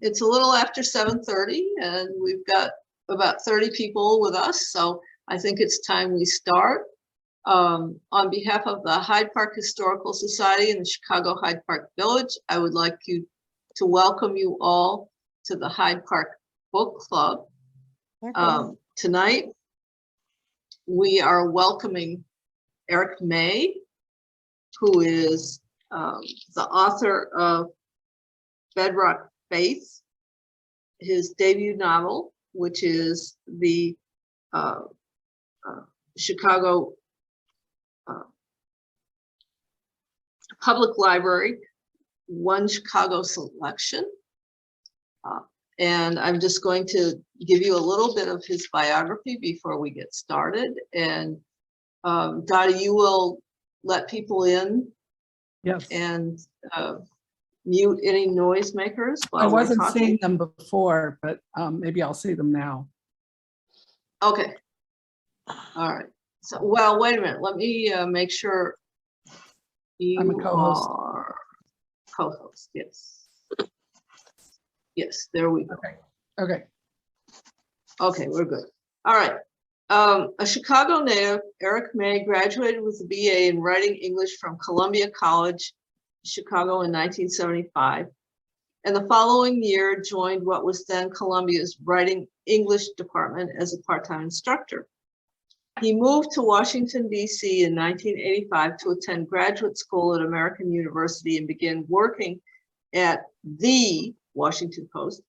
It's a little after 7:30 and we've got about 30 people with us, so I think it's time we start. On behalf of the Hyde Park Historical Society in the Chicago Hyde Park Village, I would like to welcome you all to the Hyde Park Book Club. Tonight, we are welcoming Eric May, who is the author of Bedrock Faith, his debut novel, which is the Chicago Public Library One Chicago Selection. And I'm just going to give you a little bit of his biography before we get started. And Dottie, you will let people in. Yes. And mute any noisemakers. I wasn't seeing them before, but maybe I'll see them now. Okay. All right. So, well, wait a minute. Let me make sure you I'm a co-host. are co-host. Yes. Yes, there we go. Okay. Okay, we're good. All right. A Chicago native, Eric May graduated with a BA in Writing English from Columbia College, Chicago in 1975, and the following year joined what was then Columbia's Writing English department as a part-time instructor. He moved to Washington, D.C. in 1985 to attend graduate school at American University and began working at the Washington Post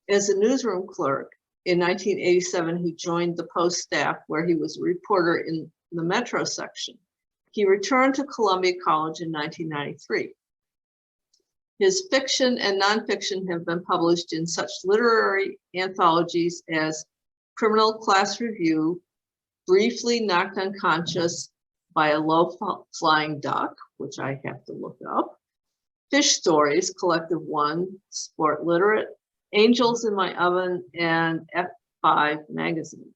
as a newsroom clerk. In 1987, he joined the Post staff where he was a reporter in the Metro section. He returned to Columbia College in 1993. His fiction and nonfiction have been published in such literary anthologies as Criminal Class Review, Briefly Knocked Unconscious by a Low-Flying Duck, which I have to look up, Fish Stories, Collective 1, Sport Literate, Angels in My Oven, and F5 Magazine.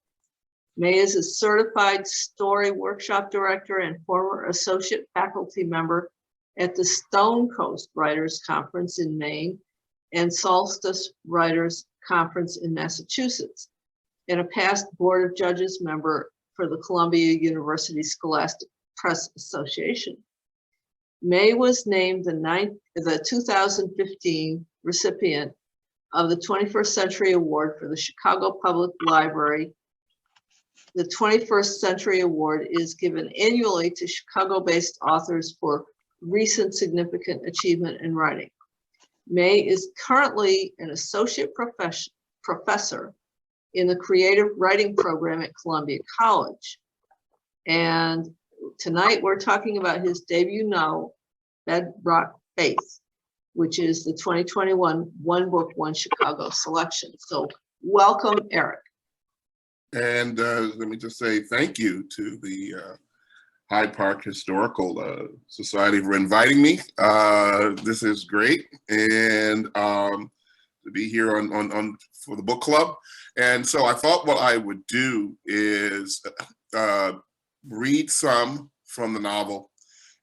May is a certified story workshop director and former associate faculty member at the Stone Coast Writers Conference in Maine and Solstice Writers Conference in Massachusetts, and a past Board of Judges member for the Columbia University Scholastic Press Association. May was named the 2015 recipient of the 21st Century Award for the Chicago Public Library. The 21st Century Award is given annually to Chicago-based authors for recent significant achievement in writing. May is currently an associate professor in the creative writing program at Columbia College. And tonight we're talking about his debut novel, Bedrock Faith, which is the 2021 One Book, One Chicago selection. So welcome, Eric. And let me just say thank you to the Hyde Park Historical Society for inviting me. This is great, and to be here on for the book club. And so I thought what I would do is read some from the novel,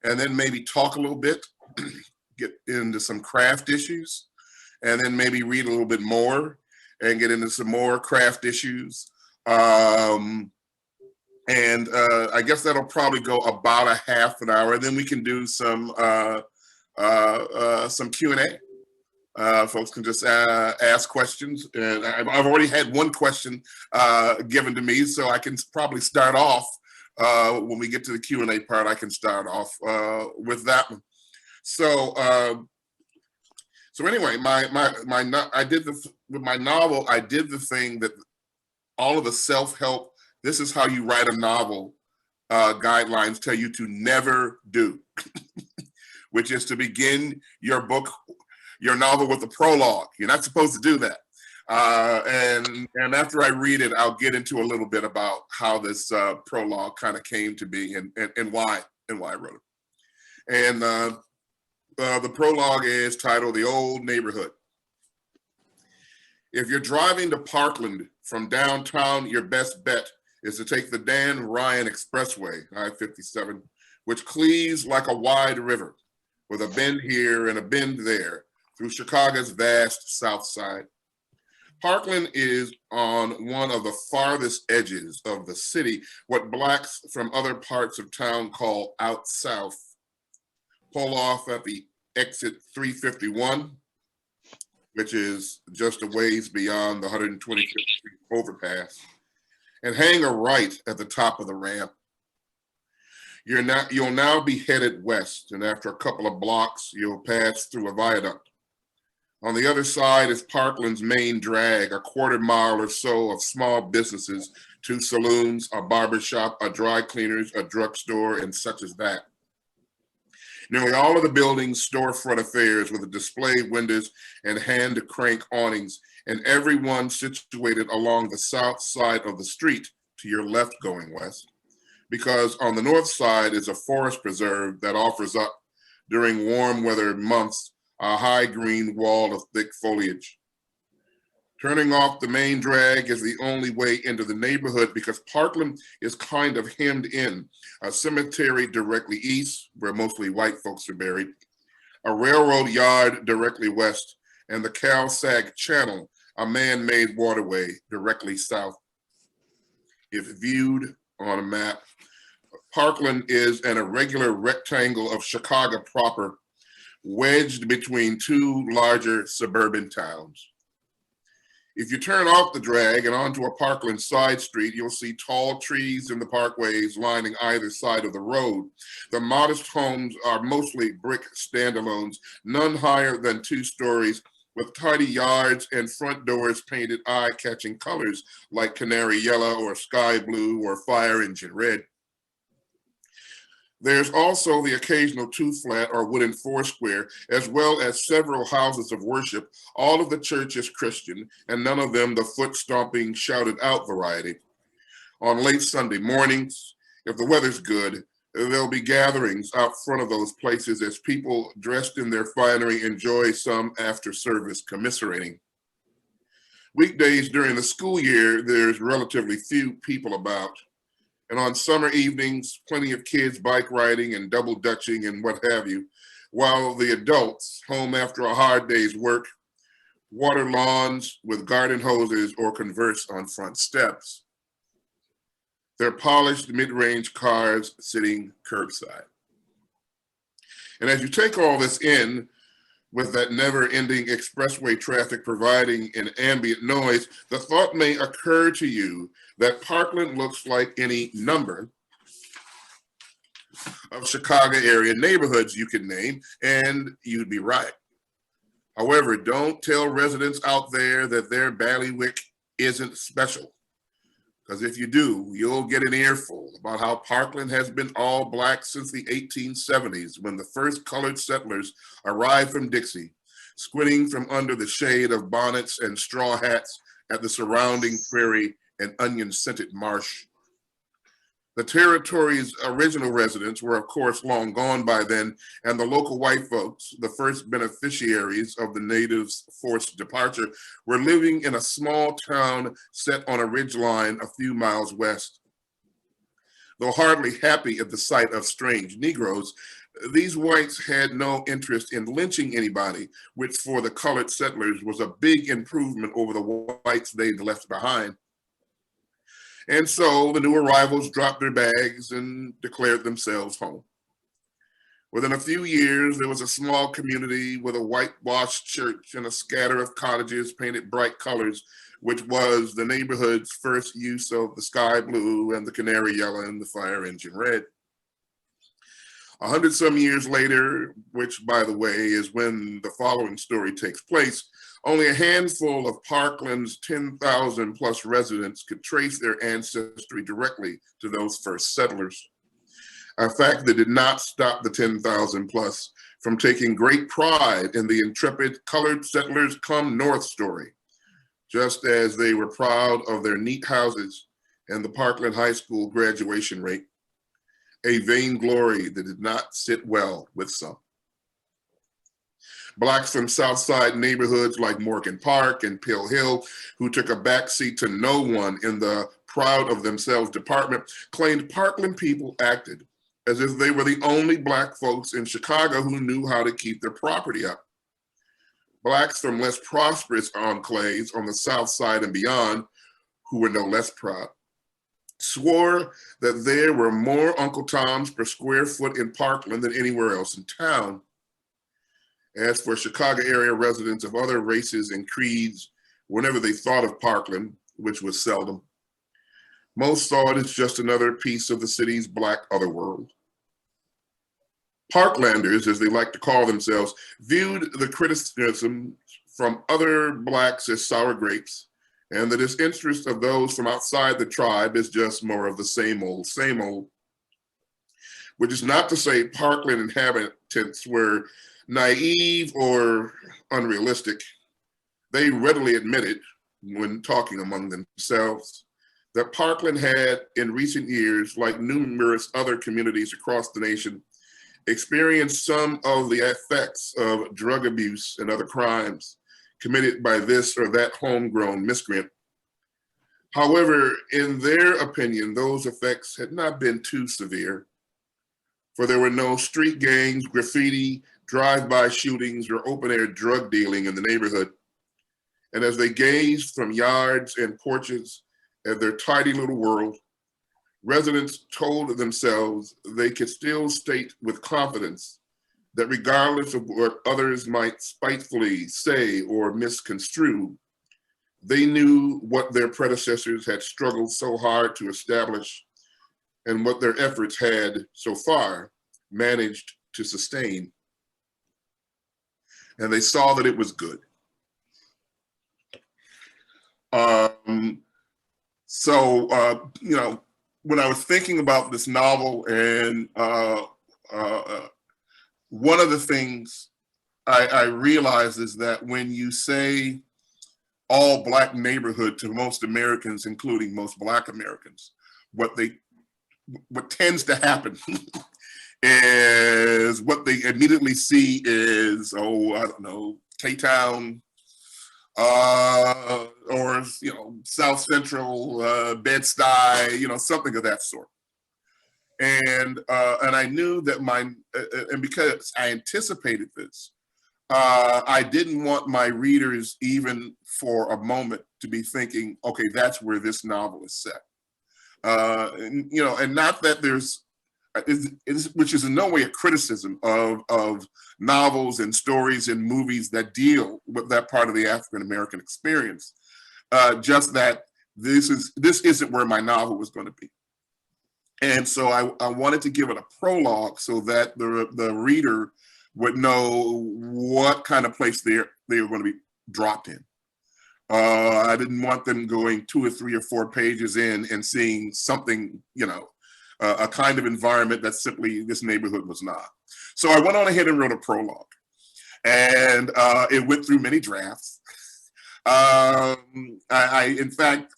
and then maybe talk a little bit, get into some craft issues, and then maybe read a little bit more and get into some more craft issues. And I guess that'll probably go about a half an hour. Then we can do some Q&A. Folks can just ask questions. And I've already had one question given to me, so I can probably start off when we get to the Q&A part. I can start off with that one. So anyway, I did with my novel. I did the thing that all of the self-help, this is how you write a novel guidelines tell you to never do, which is to begin your novel with a prologue. You're not supposed to do that. And after I read it, I'll get into a little bit about how this prologue kind of came to be and why I wrote it. And the prologue is titled The Old Neighborhood. If you're driving to Parkland from downtown, your best bet is to take the Dan Ryan Expressway, I-57, which cleaves like a wide river with a bend here and a bend there, through Chicago's vast South Side. Parkland is on one of the farthest edges of the city, what Blacks from other parts of town call out south. Pull off at the exit 351, which is just a ways beyond the 125th Street overpass, and hang a right at the top of the ramp. You'll now be headed west, and after a couple of blocks, you'll pass through a viaduct. On the other side is Parkland's main drag, a quarter mile or so of small businesses, 2 saloons, a barber shop, a dry cleaners, a drugstore, and such as that. Nearly all of the buildings storefront affairs with display windows and hand-crank awnings, and every one situated along the south side of the street to your left going west, because on the north side is a forest preserve that offers up, during warm weather months, a high green wall of thick foliage. Turning off the main drag is the only way into the neighborhood because Parkland is kind of hemmed in. A cemetery directly east, where mostly white folks are buried, a railroad yard directly west, and the Cal-Sag Channel, a man-made waterway directly south. If viewed on a map, Parkland is an irregular rectangle of Chicago proper, wedged between 2 larger suburban towns. If you turn off the drag and onto a Parkland side street, you'll see tall trees in the parkways lining either side of the road. The modest homes are mostly brick standalones, none higher than 2 stories, with tidy yards and front doors painted eye-catching colors like canary yellow or sky blue or fire engine red. There's also the occasional 2-flat or wooden 4-square, as well as several houses of worship, all of the churches Christian, and none of them the foot-stomping, shouted-out variety. On late Sunday mornings, if the weather's good, there'll be gatherings out front of those places as people dressed in their finery enjoy some after-service commiserating. Weekdays during the school year, there's relatively few people about. And on summer evenings, plenty of kids bike riding and double dutching and what have you, while the adults, home after a hard day's work, water lawns with garden hoses or converse on front steps. Their polished mid-range cars sitting curbside. And as you take all this in, with that never-ending expressway traffic providing an ambient noise, the thought may occur to you that Parkland looks like any number of Chicago area neighborhoods you can name, and you'd be right. However, don't tell residents out there that their bailiwick isn't special, because if you do, you'll get an earful about how Parkland has been all Black since the 1870s, when the first colored settlers arrived from Dixie, squinting from under the shade of bonnets and straw hats at the surrounding prairie and onion-scented marsh. The territory's original residents were, of course, long gone by then, and the local white folks, the first beneficiaries of the natives' forced departure, were living in a small town set on a ridgeline a few miles west. Though hardly happy at the sight of strange Negroes, these whites had no interest in lynching anybody, which for the colored settlers was a big improvement over the whites they'd left behind. And so the new arrivals dropped their bags and declared themselves home. Within a few years, there was a small community with a whitewashed church and a scatter of cottages painted bright colors, which was the neighborhood's first use of the sky blue and the canary yellow and the fire engine red. 100-some years later, which, by the way, is when the following story takes place, only a handful of Parkland's 10,000 plus residents could trace their ancestry directly to those first settlers. A fact that did not stop the 10,000 plus from taking great pride in the intrepid colored settlers come north story, just as they were proud of their neat houses and the Parkland High School graduation rate, a vainglory that did not sit well with some. Blacks from Southside neighborhoods like Morgan Park and Pill Hill, who took a backseat to no one in the proud of themselves department, claimed Parkland people acted as if they were the only Black folks in Chicago who knew how to keep their property up. Blacks from less prosperous enclaves on the South Side and beyond, who were no less proud, swore that there were more Uncle Toms per square foot in Parkland than anywhere else in town. As for Chicago area residents of other races and creeds, whenever they thought of Parkland, which was seldom, most saw it as just another piece of the city's Black otherworld. Parklanders, as they like to call themselves, viewed the criticism from other Blacks as sour grapes, and the disinterest of those from outside the tribe is just more of the same old, which is not to say Parkland inhabitants were naive or unrealistic. They readily admitted, when talking among themselves, that Parkland had, in recent years, like numerous other communities across the nation, experienced some of the effects of drug abuse and other crimes committed by this or that homegrown miscreant. However, in their opinion, those effects had not been too severe, for there were no street gangs, graffiti, drive-by shootings, or open-air drug dealing in the neighborhood. And as they gazed from yards and porches at their tidy little world, residents told themselves they could still state with confidence that regardless of what others might spitefully say or misconstrue, they knew what their predecessors had struggled so hard to establish and what their efforts had so far managed to sustain. And they saw that it was good. When I was thinking about this novel, and one of the things I realized is that when you say all Black neighborhood to most Americans, including most Black Americans, what tends to happen is what they immediately see is, K-Town, or South Central, Bed-Stuy, something of that sort. And I knew that and because I anticipated this, I didn't want my readers even for a moment to be thinking, okay, that's where this novel is set. And not that which is in no way a criticism of novels and stories and movies that deal with that part of the African-American experience. Just that this isn't where my novel was going to be. And so I wanted to give it a prologue so that the reader would know what kind of place they were going to be dropped in. I didn't want them going 2 or 3 or 4 pages in and seeing something, a kind of environment that simply this neighborhood was not. So I went on ahead and wrote a prologue, and it went through many drafts. I in fact,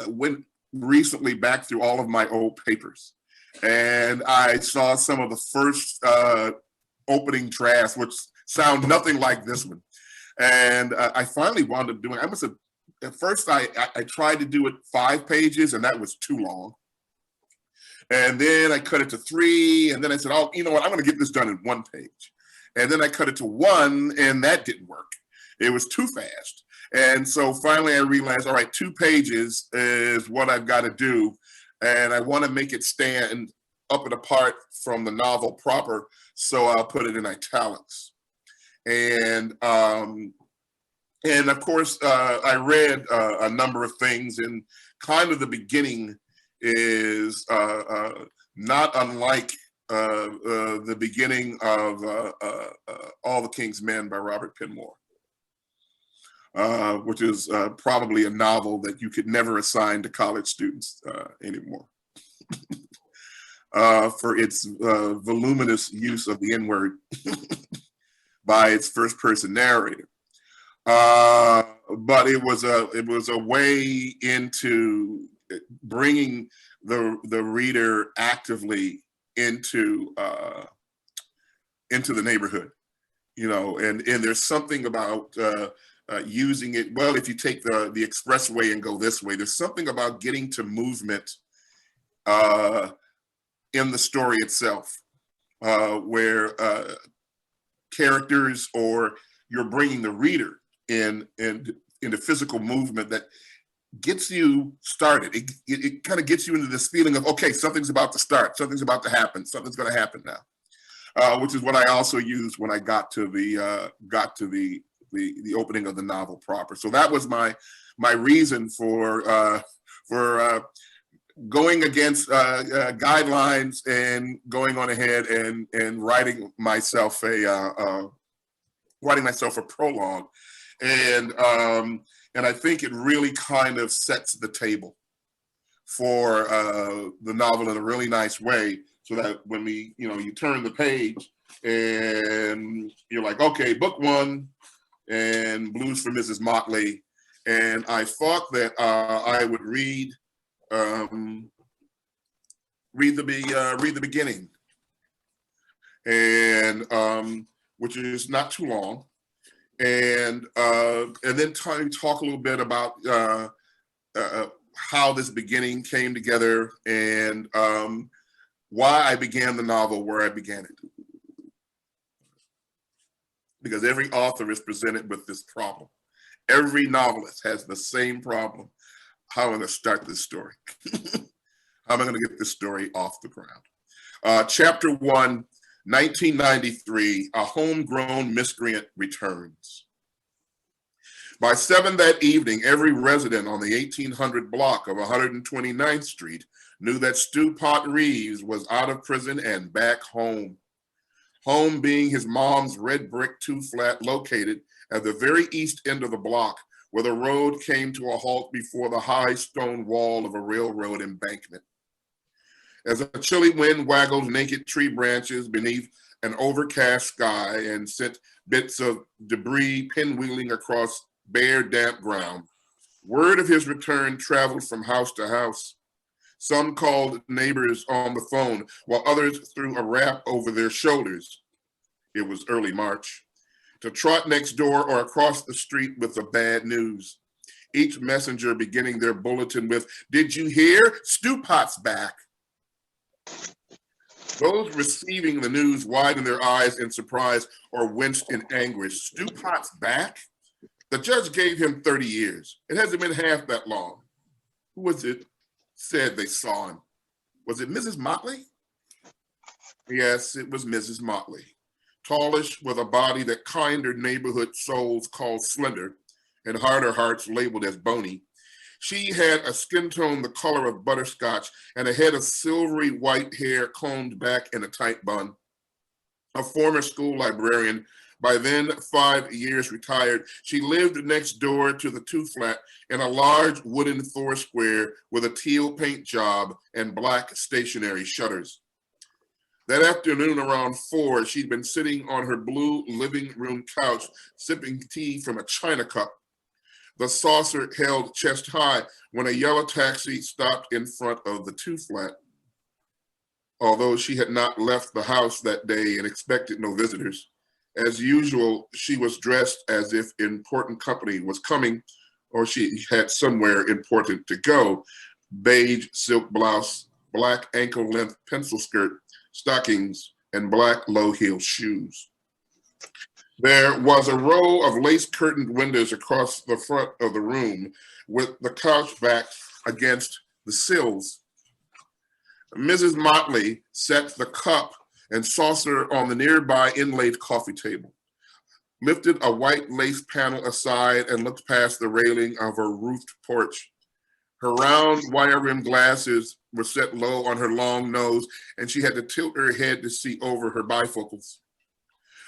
went recently back through all of my old papers, and I saw some of the first opening drafts, which sound nothing like this one. And I finally wound up doing, at first I tried to do it 5 pages, and that was too long. And then I cut it to 3, and then I said, oh, you know what, I'm gonna get this done in 1 page. And then I cut it to 1, and that didn't work. It was too fast. And so finally I realized, all right, 2 pages is what I've got to do. And I want to make it stand up and apart from the novel proper, so I'll put it in italics. And of course, I read a number of things, and kind of the beginning is not unlike the beginning of All the King's Men by Robert Penmore, which is probably a novel that you could never assign to college students anymore for its voluminous use of the N-word by its first-person narrator. But it was a way into bringing the reader actively into the neighborhood, and there's something about using it. Well, if you take the expressway and go this way, there's something about getting to movement in the story itself, where characters or you're bringing the reader in the physical movement that gets you started. It kind of gets you into this feeling of, okay, something's about to start, something's about to happen, something's going to happen now, which is what I also used when I got to the opening of the novel proper. So that was my reason for going against guidelines and going on ahead and writing myself a prologue, and I think it really kind of sets the table for the novel in a really nice way, so that when you turn the page and you're like, okay, book one, and Blues for Mrs. Motley, and I thought that I would read the beginning, and which is not too long, and then talk a little bit about how this beginning came together, and why I began the novel where I began it. Because every author is presented with this problem. Every novelist has the same problem. How am I going to start this story? How am I going to get this story off the ground? Chapter 1, 1993, A Homegrown Miscreant Returns. By 7 that evening, every resident on the 1800 block of 129th Street knew that Stew Pot Reeves was out of prison and back home. Home being his mom's red brick 2-flat located at the very east end of the block, where the road came to a halt before the high stone wall of a railroad embankment. As a chilly wind waggled naked tree branches beneath an overcast sky and sent bits of debris pinwheeling across bare, damp ground, word of his return traveled from house to house. Some called neighbors on the phone, while others threw a wrap over their shoulders. It was early March. To trot next door or across the street with the bad news. Each messenger beginning their bulletin with, "Did you hear? Stew Pot's back." Those receiving the news widened their eyes in surprise or winced in anguish. Stew Pot's back? The judge gave him 30 years. It hasn't been half that long. Who was it said they saw him? Was it Mrs. Motley? Yes, it was Mrs. Motley. Tallish, with a body that kinder neighborhood souls called slender and harder hearts labeled as bony. She had a skin tone the color of butterscotch and a head of silvery white hair combed back in a tight bun. A former school librarian, by then 5 years retired, she lived next door to the 2-flat in a large wooden 4-square with a teal paint job and black stationary shutters. That afternoon around 4, she'd been sitting on her blue living room couch, sipping tea from a china cup. The saucer held chest high when a yellow taxi stopped in front of the 2-flat. Although she had not left the house that day and expected no visitors, as usual, she was dressed as if important company was coming or she had somewhere important to go. Beige silk blouse, black ankle-length pencil skirt, stockings, and black low-heel shoes. There was a row of lace-curtained windows across the front of the room with the couch back against the sills. Mrs. Motley set the cup and saucer on the nearby inlaid coffee table, lifted a white lace panel aside and looked past the railing of her roofed porch. Her round wire-rimmed glasses were set low on her long nose, and she had to tilt her head to see over her bifocals.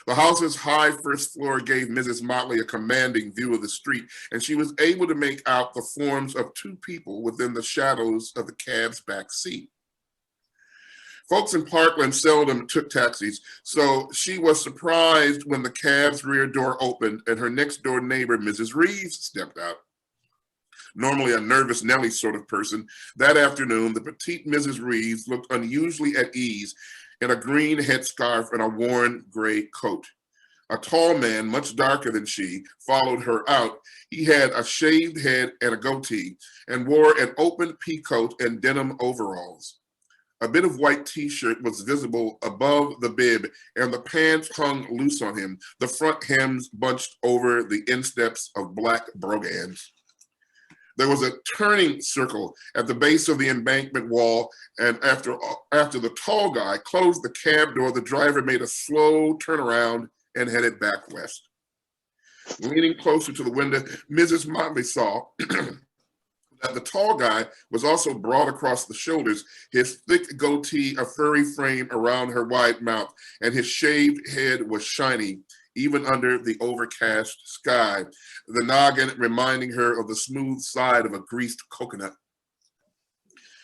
The house's high first floor gave Mrs. Motley a commanding view of the street, and she was able to make out the forms of 2 people within the shadows of the cab's back seat. Folks in Parkland seldom took taxis, so she was surprised when the cab's rear door opened and her next door neighbor, Mrs. Reeves, stepped out. Normally a nervous Nellie sort of person, that afternoon, the petite Mrs. Reeves looked unusually at ease in a green headscarf and a worn gray coat. A tall man, much darker than she, followed her out. He had a shaved head and a goatee and wore an open peacoat and denim overalls. A bit of white t-shirt was visible above the bib, and the pants hung loose on him, the front hems bunched over the insteps of black brogans. There was a turning circle at the base of the embankment wall, and after the tall guy closed the cab door, the driver made a slow turnaround and headed back west. Leaning closer to the window, Mrs. Motley saw that the tall guy was also broad across the shoulders, his thick goatee a furry frame around her wide mouth, and his shaved head was shiny, even under the overcast sky, the noggin reminding her of the smooth side of a greased coconut.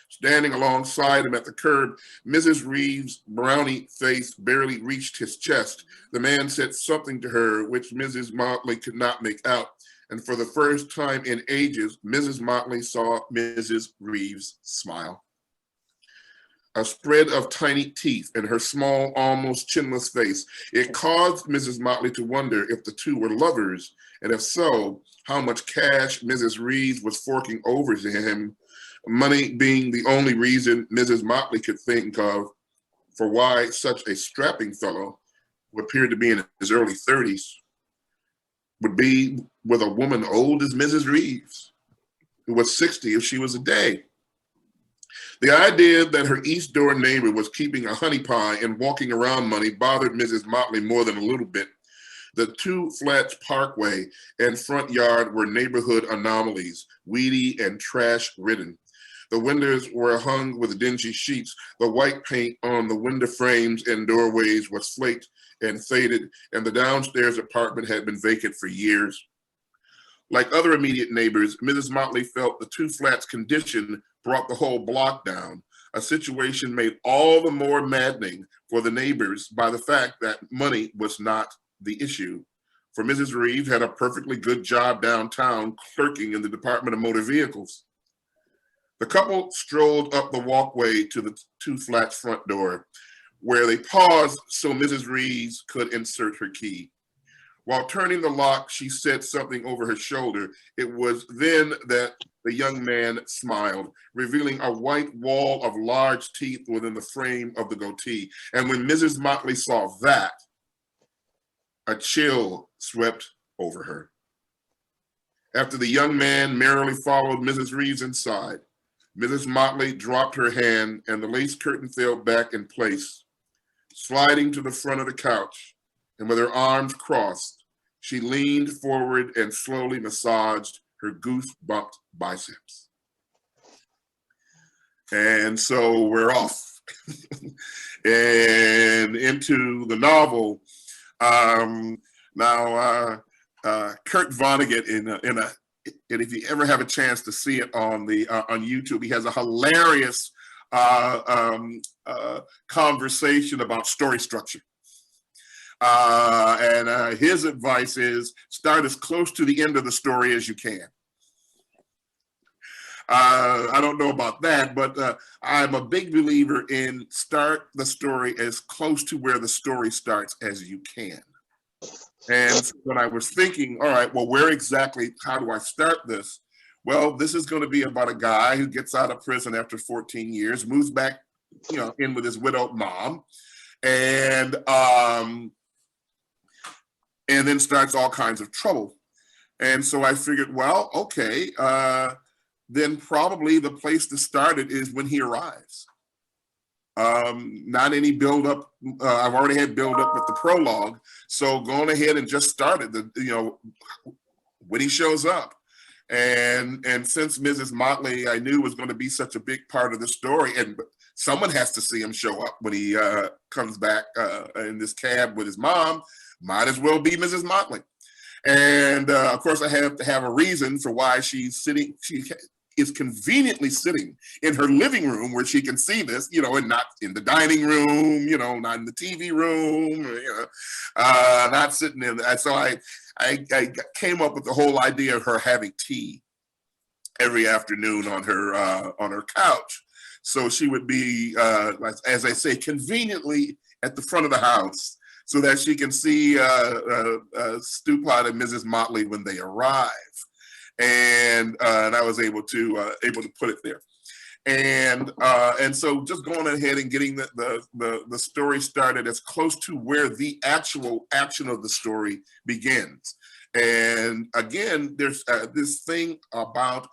Standing alongside him at the curb, Mrs. Reeves' brownie face barely reached his chest. The man said something to her which Mrs. Motley could not make out, and for the first time in ages, Mrs. Motley saw Mrs. Reeves smile. A spread of tiny teeth in her small, almost chinless face. It caused Mrs. Motley to wonder if the two were lovers, and if so, how much cash Mrs. Reeves was forking over to him, money being the only reason Mrs. Motley could think of for why such a strapping fellow, who appeared to be in his early 30s, would be with a woman old as Mrs. Reeves, who was 60 if she was a day. The idea that her east door neighbor was keeping a honey pie and walking around money bothered Mrs. Motley more than a little bit. The two flats parkway and front yard were neighborhood anomalies, weedy and trash ridden. The windows were hung with dingy sheets. The white paint on the window frames and doorways was flaked and faded, and the downstairs apartment had been vacant for years. Like other immediate neighbors, Mrs. Motley felt the two flats' condition brought the whole block down, a situation made all the more maddening for the neighbors by the fact that money was not the issue. For Mrs. Reeves had a perfectly good job downtown clerking in the Department of Motor Vehicles. The couple strolled up the walkway to the two flats' front door, where they paused so Mrs. Reeves could insert her key. While turning the lock, she said something over her shoulder. It was then that the young man smiled, revealing a white wall of large teeth within the frame of the goatee. And when Mrs. Motley saw that, a chill swept over her. After the young man merrily followed Mrs. Reeves inside, Mrs. Motley dropped her hand and the lace curtain fell back in place. Sliding to the front of the couch, and with her arms crossed, she leaned forward and slowly massaged her goose-bumped biceps. And so we're off and into the novel. Now, Kurt Vonnegut and if you ever have a chance to see it on YouTube, he has a hilarious conversation about story structure. And his advice is start as close to the end of the story as you can. I don't know about that, but I'm a big believer in start the story as close to where the story starts as you can. And when I was thinking, all right, well, how do I start this? Well, this is going to be about a guy who gets out of prison after 14 years, moves back, in with his widowed mom, and then starts all kinds of trouble. And so I figured, well, okay, then probably the place to start it is when he arrives. Not any build up. I've already had build up with the prologue, so going ahead and just started when he shows up. And since Mrs. Motley I knew was going to be such a big part of the story, and someone has to see him show up when he comes back in this cab with his mom, might as well be Mrs. Motley. And of course, I have to have a reason for why she's sitting. She is conveniently sitting in her living room where she can see this, and not in the dining room, not in the TV room, not sitting in. So I came up with the whole idea of her having tea every afternoon on her couch. So she would be, as I say, conveniently at the front of the house so that she can see Stew Pot and Mrs. Motley when they arrive. And I was able to put it there. And so just going ahead and getting the story started as close to where the actual action of the story begins. And again, there's this thing about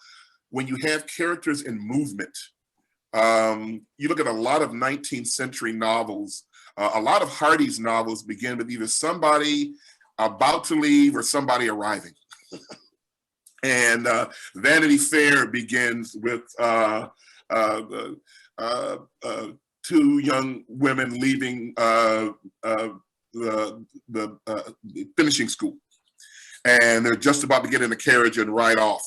when you have characters in movement. You look at a lot of 19th century novels, a lot of Hardy's novels begin with either somebody about to leave or somebody arriving. And Vanity Fair begins with two young women leaving the finishing school. And they're just about to get in the carriage and ride off.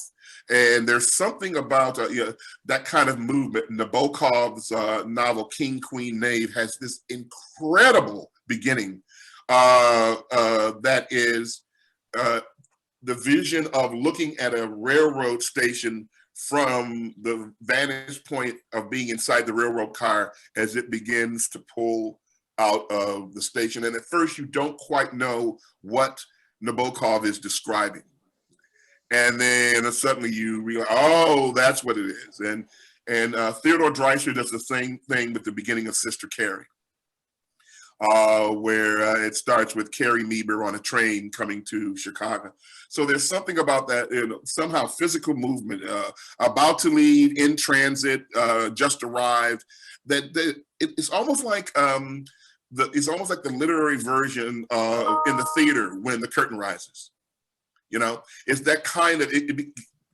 And there's something about that kind of movement. Nabokov's novel King, Queen, Knave has this incredible beginning that is the vision of looking at a railroad station from the vantage point of being inside the railroad car as it begins to pull out of the station. And at first you don't quite know what Nabokov is describing. And then suddenly you realize, oh, that's what it is. And Theodore Dreiser does the same thing with the beginning of Sister Carrie, where it starts with Carrie Meeber on a train coming to Chicago. So there's something about that, somehow physical movement, about to leave, in transit, just arrived. It's almost like the literary version in the theater when the curtain rises. It's that kind of, it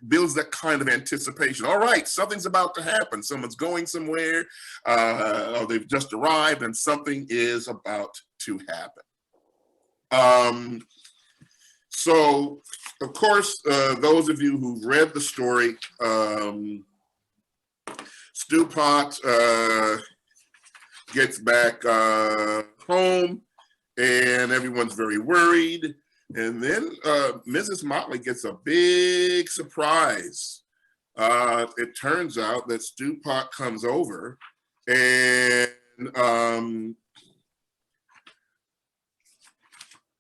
builds that kind of anticipation. All right, something's about to happen. Someone's going somewhere, or they've just arrived and something is about to happen. So, of course, those of you who've read the story, Stew Pot gets back home and everyone's very worried. And then Mrs. Motley gets a big surprise. It turns out that Stew Pot comes over and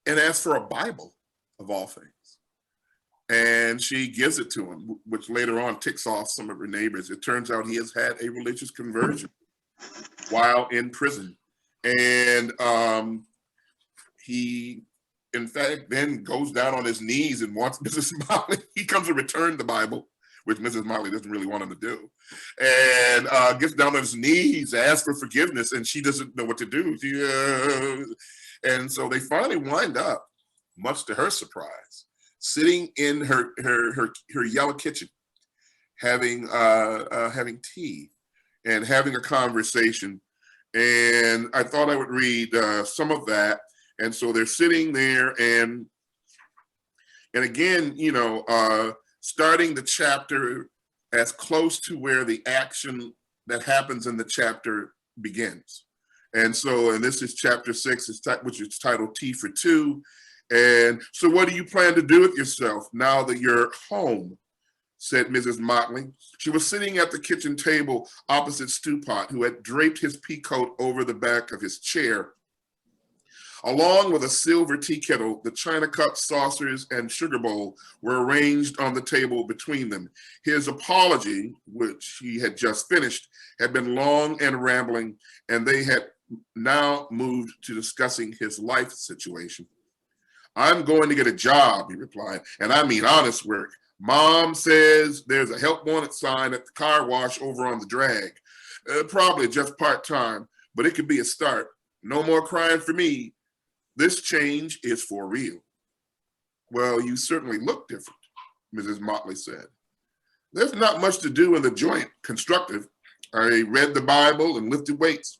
asks for a Bible, of all things. And she gives it to him, which later on ticks off some of her neighbors. It turns out he has had a religious conversion while in prison. And he, in fact, then goes down on his knees and wants Mrs. Motley. He comes to return the Bible, which Mrs. Motley doesn't really want him to do, and gets down on his knees, asks for forgiveness, and she doesn't know what to do. And so they finally wind up, much to her surprise, sitting in her yellow kitchen, having tea and having a conversation. And I thought I would read some of that. And so they're sitting there, and again, starting the chapter as close to where the action that happens in the chapter begins. And this is chapter 6, which is titled Tea for Two. And so what do you plan to do with yourself now that you're home? Said Mrs. Motley. She was sitting at the kitchen table opposite Stew Pot, who had draped his peacoat over the back of his chair. Along with a silver tea kettle, the china cups, saucers, and sugar bowl were arranged on the table between them. His apology, which he had just finished, had been long and rambling, and they had now moved to discussing his life situation. I'm going to get a job, he replied, and I mean honest work. Mom says there's a help wanted sign at the car wash over on the drag. Probably just part-time, but it could be a start. No more crying for me. This change is for real. Well, you certainly look different, Mrs. Motley said. There's not much to do in the joint, constructive. I read the Bible and lifted weights.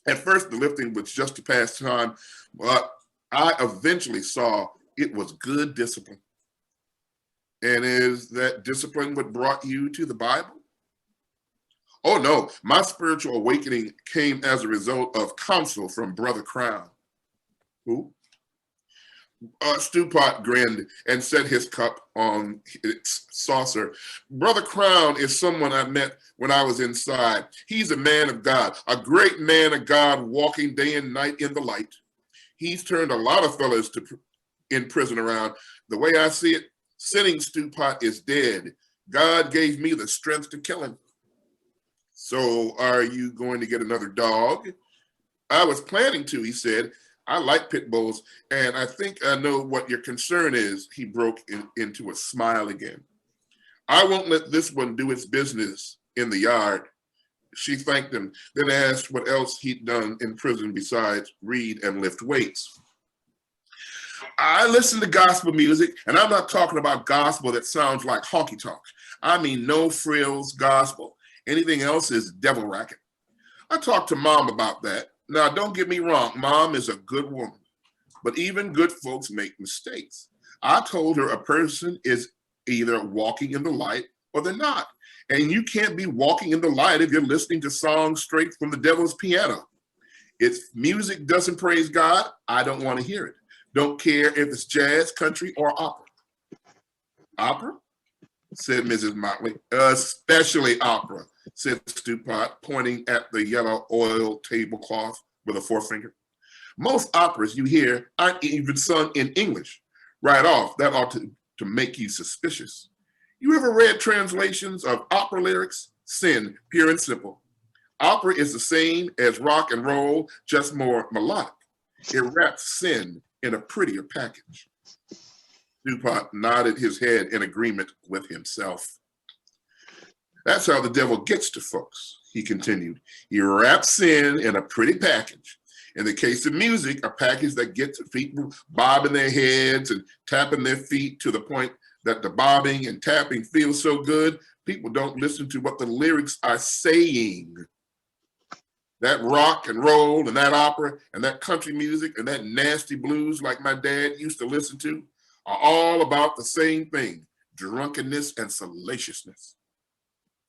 At first, the lifting was just to pass time, but I eventually saw it was good discipline. And is that discipline what brought you to the Bible? Oh no, my spiritual awakening came as a result of counsel from Brother Crown. Who? Stew Pot grinned and set his cup on its saucer. Brother Crown is someone I met when I was inside. He's a man of God, a great man of God walking day and night in the light. He's turned a lot of fellas in prison around. The way I see it, sinning Stew Pot is dead. God gave me the strength to kill him. So are you going to get another dog? I was planning to, he said. I like pit bulls, and I think I know what your concern is. He broke into a smile again. I won't let this one do its business in the yard. She thanked him, then asked what else he'd done in prison besides read and lift weights. I listen to gospel music, and I'm not talking about gospel that sounds like honky tonk. I mean no frills gospel. Anything else is devil racket. I talked to Mom about that. Now, don't get me wrong, Mom is a good woman, but even good folks make mistakes. I told her a person is either walking in the light or they're not. And you can't be walking in the light if you're listening to songs straight from the devil's piano. If music doesn't praise God, I don't want to hear it. Don't care if it's jazz, country, or opera. Opera? Said Mrs. Motley. Especially opera, said Stew Pot, pointing at the yellow oil tablecloth with a forefinger. Most operas you hear aren't even sung in English. Right off, that ought to make you suspicious. You ever read translations of opera lyrics? Sin, pure and simple. Opera is the same as rock and roll, just more melodic. It wraps sin in a prettier package. Stew Pot nodded his head in agreement with himself. That's how the devil gets to folks, he continued. He wraps sin in a pretty package. In the case of music, a package that gets people bobbing their heads and tapping their feet to the point that the bobbing and tapping feels so good, people don't listen to what the lyrics are saying. That rock and roll and that opera and that country music and that nasty blues like my dad used to listen to are all about the same thing, drunkenness and salaciousness.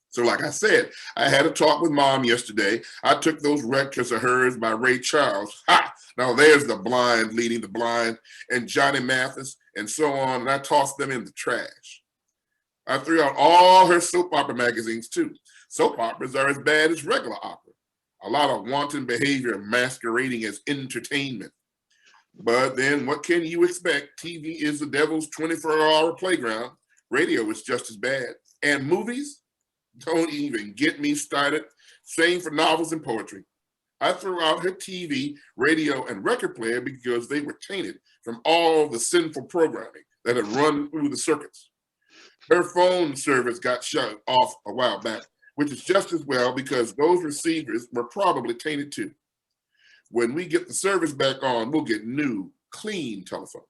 So like I said, I had a talk with Mom yesterday. I took those records of hers by Ray Charles. Ha! Now there's the blind leading the blind and Johnny Mathis and so on, and I tossed them in the trash. I threw out all her soap opera magazines too. Soap operas are as bad as regular opera. A lot of wanton behavior masquerading as entertainment. But then what can you expect? TV is the devil's 24-hour playground. Radio is just as bad. And movies? Don't even get me started. Same for novels and poetry. I threw out her TV, radio, and record player because they were tainted from all the sinful programming that had run through the circuits. Her phone service got shut off a while back, which is just as well because those receivers were probably tainted too. When we get the service back on, we'll get new, clean telephones.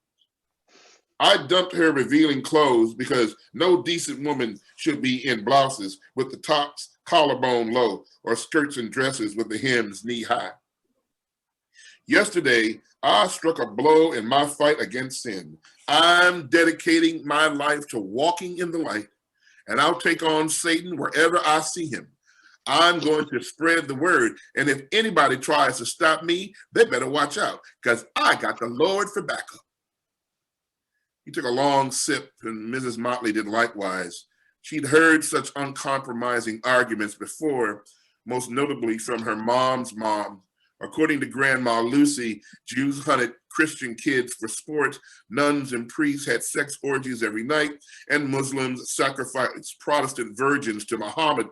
I dumped her revealing clothes because no decent woman should be in blouses with the tops collarbone low or skirts and dresses with the hems knee high. Yesterday, I struck a blow in my fight against sin. I'm dedicating my life to walking in the light, and I'll take on Satan wherever I see him. I'm going to spread the word, and if anybody tries to stop me, they better watch out, because I got the Lord for backup. He took a long sip, and Mrs. Motley did likewise. She'd heard such uncompromising arguments before, most notably from her mom's mom. According to Grandma Lucy, Jews hunted Christian kids for sport, nuns and priests had sex orgies every night, and Muslims sacrificed Protestant virgins to Muhammad.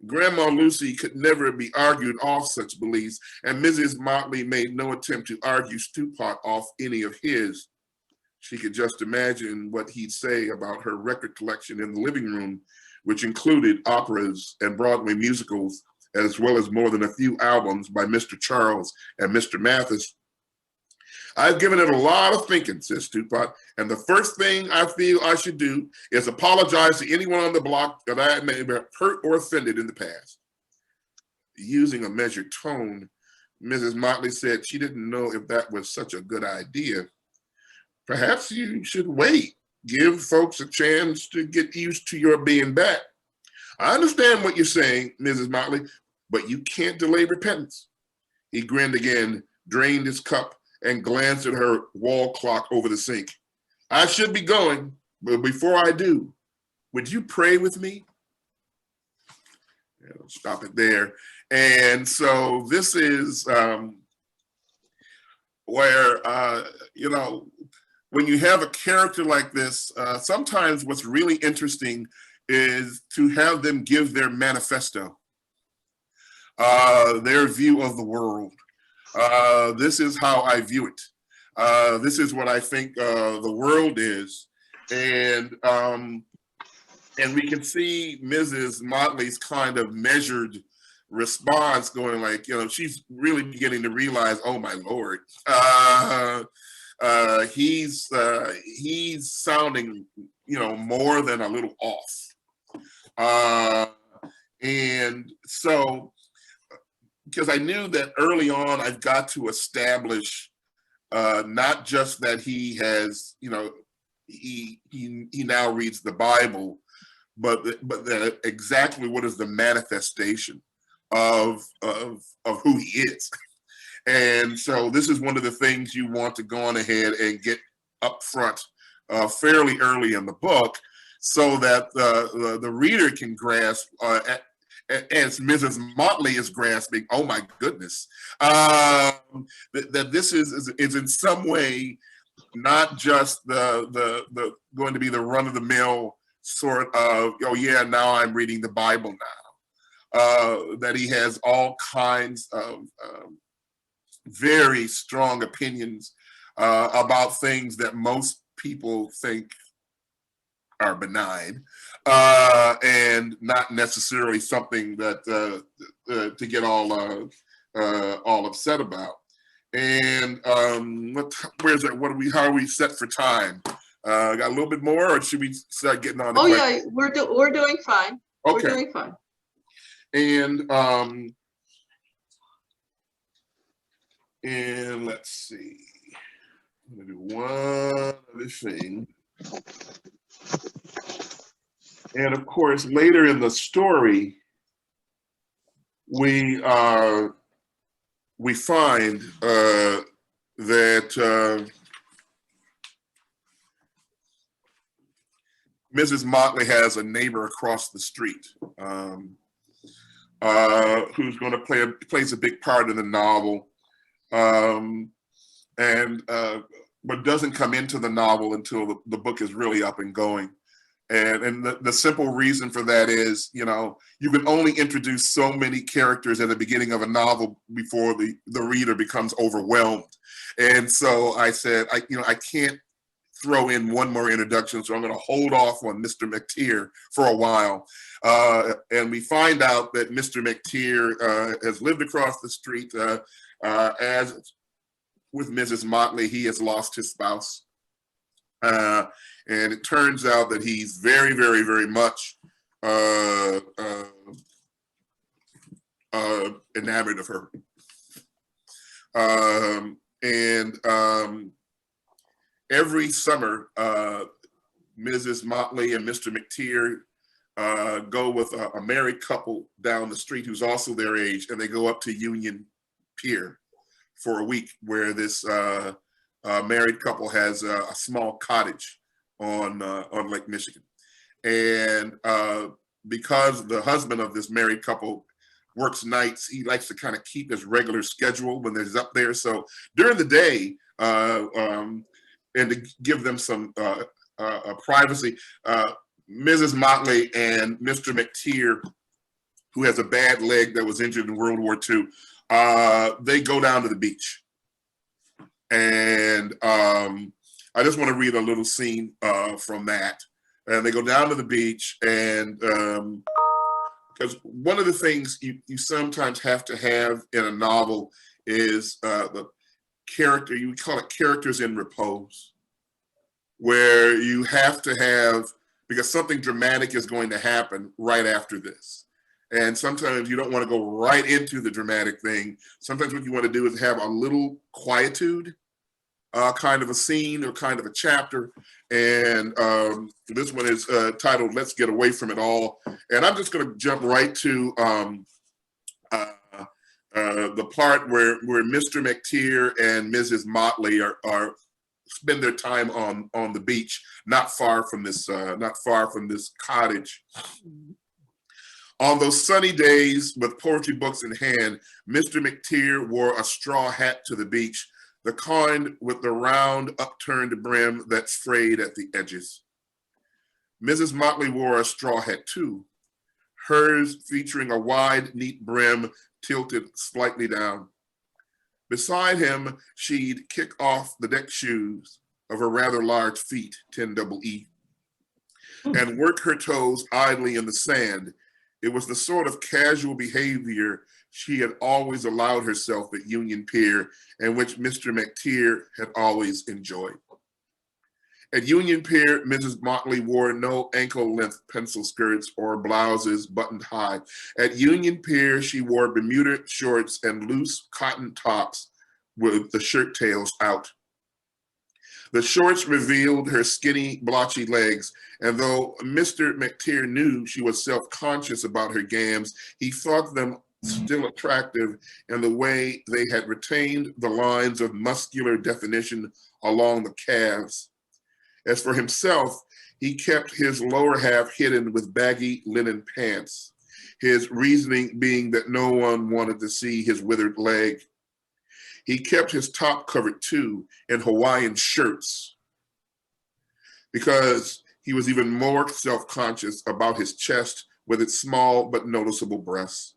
Grandma Lucy could never be argued off such beliefs, and Mrs. Motley made no attempt to argue Stew Pot off any of his. She could just imagine what he'd say about her record collection in the living room, which included operas and Broadway musicals, as well as more than a few albums by Mr. Charles and Mr. Mathis. I've given it a lot of thinking, says Stew Pot, and the first thing I feel I should do is apologize to anyone on the block that I may have hurt or offended in the past. Using a measured tone, Mrs. Motley said she didn't know if that was such a good idea. Perhaps you should wait, give folks a chance to get used to your being back. I understand what you're saying, Mrs. Motley, but you can't delay repentance. He grinned again, drained his cup, and glanced at her wall clock over the sink. I should be going, but before I do, would you pray with me? Yeah, stop it there. And so this is where, when you have a character like this, sometimes what's really interesting is to have them give their manifesto. their view of the world. This is how I view it. This is what I think the world is. And we can see Mrs. Motley's kind of measured response going like, she's really beginning to realize, oh my Lord, he's sounding, more than a little off. And so, because I knew that early on, I've got to establish not just that he has, he now reads the Bible, but that exactly what is the manifestation of who he is. And so this is one of the things you want to go on ahead and get up front fairly early in the book, so that the reader can grasp, as Mrs. Motley is grasping, oh my goodness, that this is in some way not just the going to be the run-of-the-mill sort of, oh yeah, now I'm reading the Bible now. That he has all kinds of very strong opinions about things that most people think are benign, and not necessarily something that to get all upset about. And where's that? How are we set for time? Got a little bit more, or should we start getting on? Yeah, we're doing fine. Okay. We're doing fine. And let's see. I'm gonna do one other thing. And of course, later in the story, we find that Mrs. Motley has a neighbor across the street who's going to plays a big part in the novel, but doesn't come into the novel until the book is really up and going. And the simple reason for that is, you can only introduce so many characters at the beginning of a novel before the reader becomes overwhelmed. And so I said, I can't throw in one more introduction, so I'm going to hold off on Mr. McTeer for a while. And we find out that Mr. McTeer has lived across the street. As with Mrs. Motley, he has lost his spouse. And it turns out that he's very, very, very much enamored of her. Every summer, Mrs. Motley and Mr. McTeer go with a married couple down the street who's also their age, and they go up to Union Pier for a week, where this married couple has a small cottage on Lake Michigan. And because the husband of this married couple works nights, he likes to kind of keep his regular schedule when he's up there. So during the day, and to give them some privacy, Mrs. Motley and Mr. McTeer, who has a bad leg that was injured in World War II, they go down to the beach. And I just want to read a little scene from that. And they go down to the beach, and because one of the things you sometimes have to have in a novel is the character, you call it characters in repose, where you have to have, because something dramatic is going to happen right after this. And sometimes you don't want to go right into the dramatic thing. Sometimes what you want to do is have a little quietude, kind of a scene or kind of a chapter. And this one is titled, Let's Get Away From It All. And I'm just going to jump right to the part where Mr. McTeer and Mrs. Motley are spend their time on the beach, not far from this cottage. On those sunny days with poetry books in hand, Mr. McTeer wore a straw hat to the beach, the kind with the round upturned brim that's frayed at the edges. Mrs. Motley wore a straw hat too. hers featuring a wide, neat brim tilted slightly down. Beside him, she'd kick off the deck shoes of her rather large feet, 10EE, and work her toes idly in the sand. It was the sort of casual behavior she had always allowed herself at Union Pier and which Mr. McTeer had always enjoyed. At Union Pier, Mrs. Motley wore no ankle-length pencil skirts or blouses buttoned high. At Union Pier, she wore Bermuda shorts and loose cotton tops with the shirt tails out. The shorts revealed her skinny, blotchy legs, and though Mr. McTeer knew she was self-conscious about her gams, he thought them still attractive in the way they had retained the lines of muscular definition along the calves. As for himself, he kept his lower half hidden with baggy linen pants, his reasoning being that no one wanted to see his withered leg. He kept his top covered too in Hawaiian shirts because he was even more self-conscious about his chest with its small but noticeable breasts.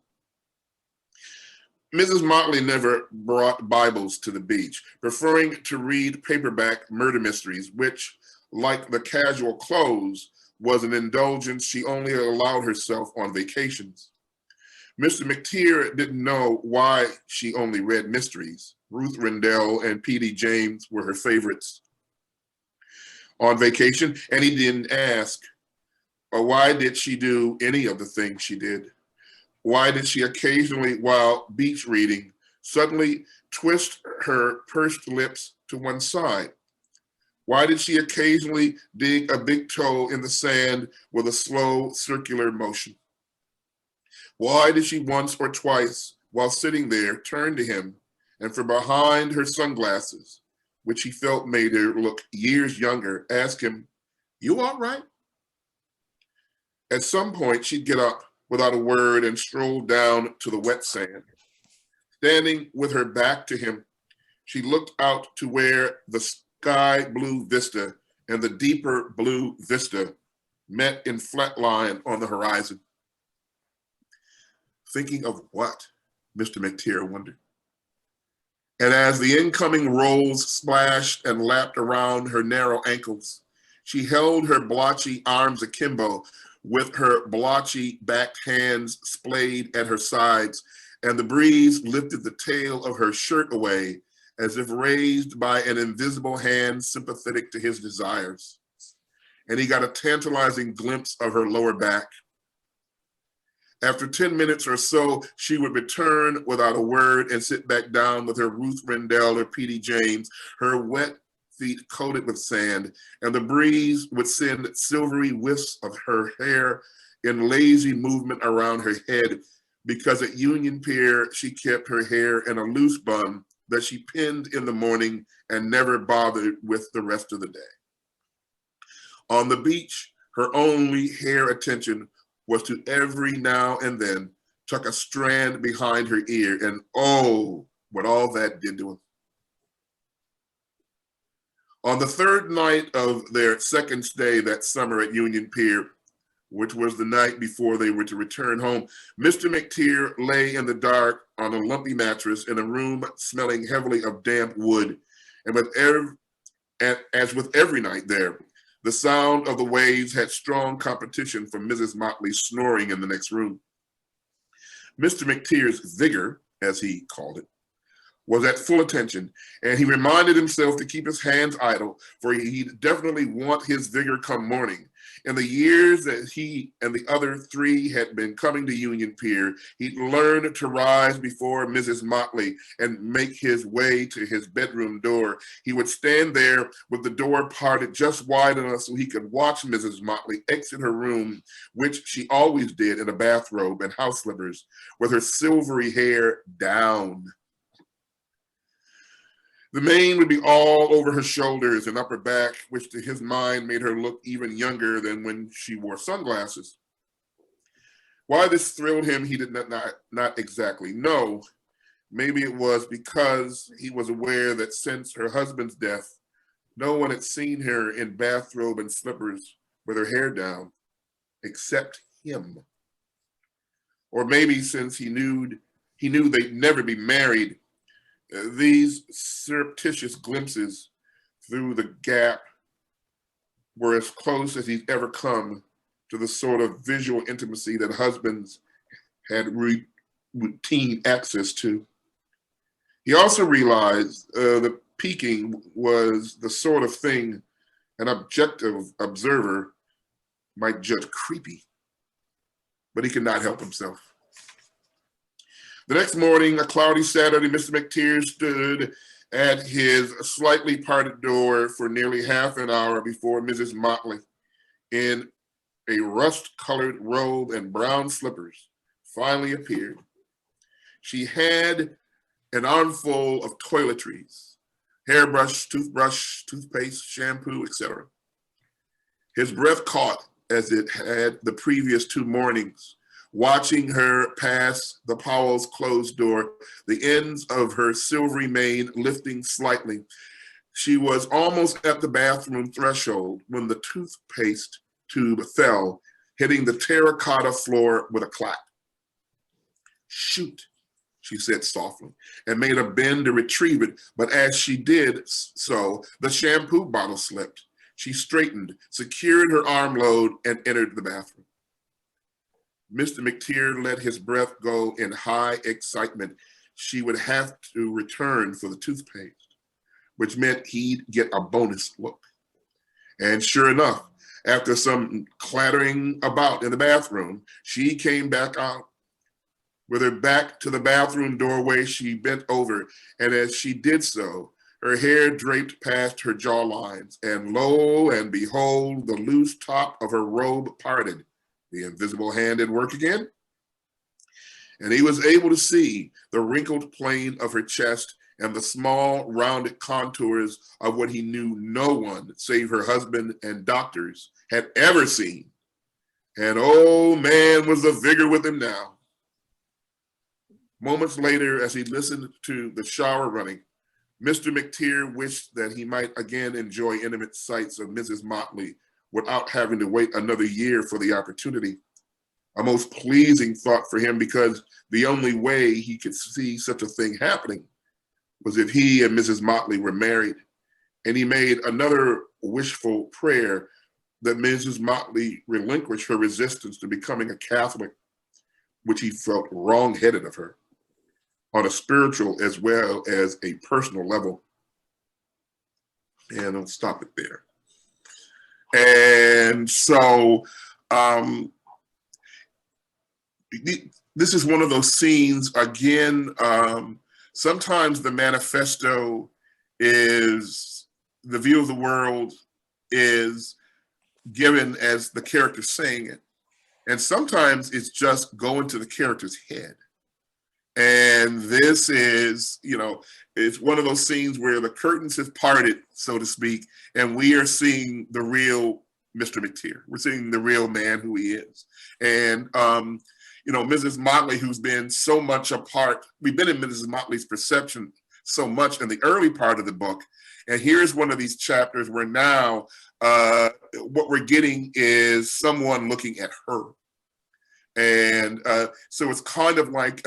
Mrs. Motley never brought Bibles to the beach, preferring to read paperback murder mysteries, which, like the casual clothes, was an indulgence she only allowed herself on vacations. Mr. McTeer didn't know why she only read mysteries. Ruth Rendell and P.D. James were her favorites on vacation, and he didn't ask, or why did she do any of the things she did? Why did she occasionally, while beach reading, suddenly twist her pursed lips to one side? Why did she occasionally dig a big toe in the sand with a slow circular motion? Why did she once or twice, while sitting there, turn to him and from behind her sunglasses, which he felt made her look years younger, ask him, "You all right?" At some point, she'd get up without a word and stroll down to the wet sand. Standing with her back to him, she looked out to where the sky blue vista and the deeper blue vista met in flat line on the horizon. Thinking of what? Mr. McTeer wondered. And as the incoming rolls splashed and lapped around her narrow ankles, she held her blotchy arms akimbo with her blotchy backed hands splayed at her sides, and the breeze lifted the tail of her shirt away as if raised by an invisible hand sympathetic to his desires. And he got a tantalizing glimpse of her lower back. After 10 minutes or so, she would return without a word and sit back down with her Ruth Rendell or P.D. James, her wet feet coated with sand, and the breeze would send silvery whiffs of her hair in lazy movement around her head, because at Union Pier, she kept her hair in a loose bun that she pinned in the morning and never bothered with the rest of the day. On the beach, her only hair attention was to every now and then tuck a strand behind her ear, and oh, what all that did to him. On the third night of their second stay that summer at Union Pier, which was the night before they were to return home, Mr. McTeer lay in the dark on a lumpy mattress in a room smelling heavily of damp wood. And as with every night there, the sound of the waves had strong competition from Mrs. Motley's snoring in the next room. Mr. McTeer's vigor, as he called it, was at full attention, and he reminded himself to keep his hands idle, for he'd definitely want his vigor come morning. In the years that he and the other three had been coming to Union Pier, he'd learned to rise before Mrs. Motley and make his way to his bedroom door. He would stand there with the door parted just wide enough so he could watch Mrs. Motley exit her room, which she always did in a bathrobe and house slippers, with her silvery hair down. The mane would be all over her shoulders and upper back, which to his mind made her look even younger than when she wore sunglasses. Why this thrilled him, he did not exactly know. Maybe it was because he was aware that since her husband's death, no one had seen her in bathrobe and slippers with her hair down, except him. or maybe since he knew they'd never be married, these surreptitious glimpses through the gap were as close as he'd ever come to the sort of visual intimacy that husbands had routine access to. He also realized that peeking was the sort of thing an objective observer might judge creepy, but he could not help himself. The next morning, a cloudy Saturday, Mr. McTeer stood at his slightly parted door for nearly half an hour before Mrs. Motley, in a rust-colored robe and brown slippers, finally appeared. She had an armful of toiletries, hairbrush, toothbrush, toothpaste, shampoo, etc. His breath caught, as it had the previous 2 mornings, watching her pass the Powell's closed door, the ends of her silvery mane lifting slightly. She was almost at the bathroom threshold when the toothpaste tube fell, hitting the terracotta floor with a clack. "Shoot," she said softly, and made a bend to retrieve it, but as she did so, the shampoo bottle slipped. She straightened, secured her armload, and entered the bathroom. Mr. McTeer let his breath go in high excitement. She would have to return for the toothpaste, which meant he'd get a bonus look. And sure enough, after some clattering about in the bathroom, she came back out. With her back to the bathroom doorway, she bent over, and as she did so, her hair draped past her jawlines, and lo and behold, the loose top of her robe parted. The invisible hand at work again, and he was able to see the wrinkled plane of her chest and the small, rounded contours of what he knew no one save her husband and doctors had ever seen. And oh man, was the vigor with him now. Moments later, as he listened to the shower running, Mr. McTeer wished that he might again enjoy intimate sights of Mrs. Motley without having to wait another year for the opportunity. A most pleasing thought for him, because the only way he could see such a thing happening was if he and Mrs. Motley were married. And he made another wishful prayer that Mrs. Motley relinquish her resistance to becoming a Catholic, which he felt wrong-headed of her, on a spiritual as well as a personal level. And I'll stop it there. And so this is one of those scenes, again, sometimes the manifesto is, the view of the world is given as the character saying it. And sometimes it's just going to the character's head. And this is, it's one of those scenes where the curtains have parted, so to speak, and we are seeing the real Mr. McTeer. We're seeing the real man who he is. And, Mrs. Motley, who's been so much a part, we've been in Mrs. Motley's perception so much in the early part of the book. And here's one of these chapters where now what we're getting is someone looking at her. And so it's kind of like,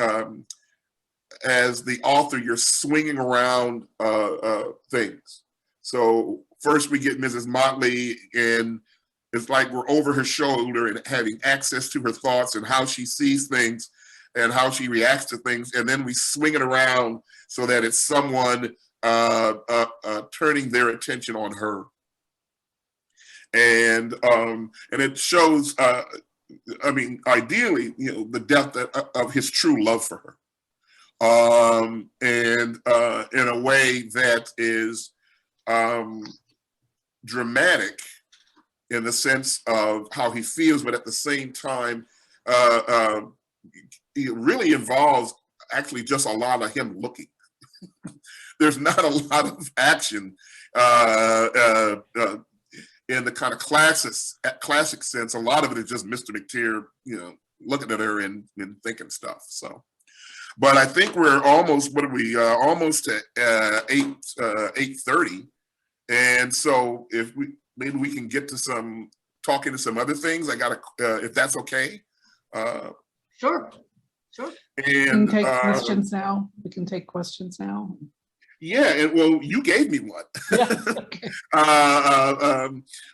as the author, you're swinging around things. So first we get Mrs. Motley, and it's like we're over her shoulder and having access to her thoughts and how she sees things and how she reacts to things. And then we swing it around so that it's someone turning their attention on her. And it shows, ideally, the depth of his true love for her. And in a way that is dramatic in the sense of how he feels, but at the same time, it really involves actually just a lot of him looking. There's not a lot of action in the kind of classic sense. A lot of it is just Mr. McTeer, looking at her and thinking stuff. So, but I think we're almost, almost at 8:30. And so maybe we can get to talking to some other things. I gotta, if that's okay. Sure. Sure. We can And take questions now. We can take questions now. yeah, and well, you gave me one. Yeah, okay.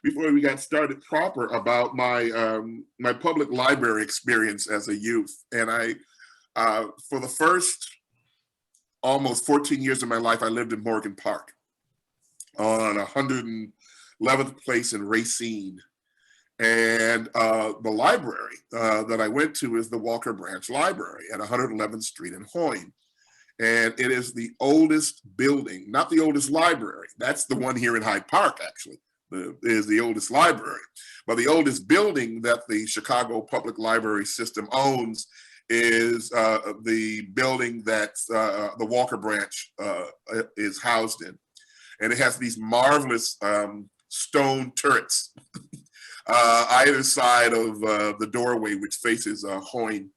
Before we got started proper about my public library experience as a youth. And I, for the first almost 14 years of my life, I lived in Morgan Park on 111th Place in Racine. And the library that I went to is the Walker Branch Library at 111th Street in Hoyne. And it is the oldest building, not the oldest library. That's the one here in Hyde Park, actually, is the oldest library. But the oldest building that the Chicago Public Library System owns is the building that the Walker Branch is housed in. And it has these marvelous stone turrets either side of the doorway, which faces Hoyne.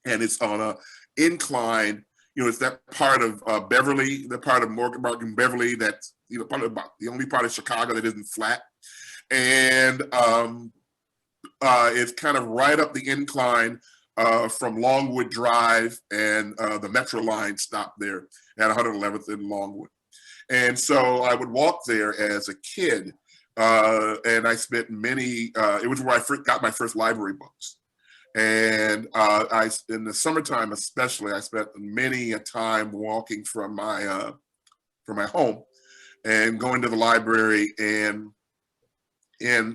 And it's on an incline. You know, it's that part of Beverly, the part of Morgan Park and Beverly that's, you know, part of the only part of Chicago that isn't flat. And it's kind of right up the incline from Longwood Drive, and the Metro line stopped there at 111th and Longwood. And so I would walk there as a kid, and I spent many, it was where I first got my first library books. And in the summertime especially, I spent many a time walking from my home and going to the library. And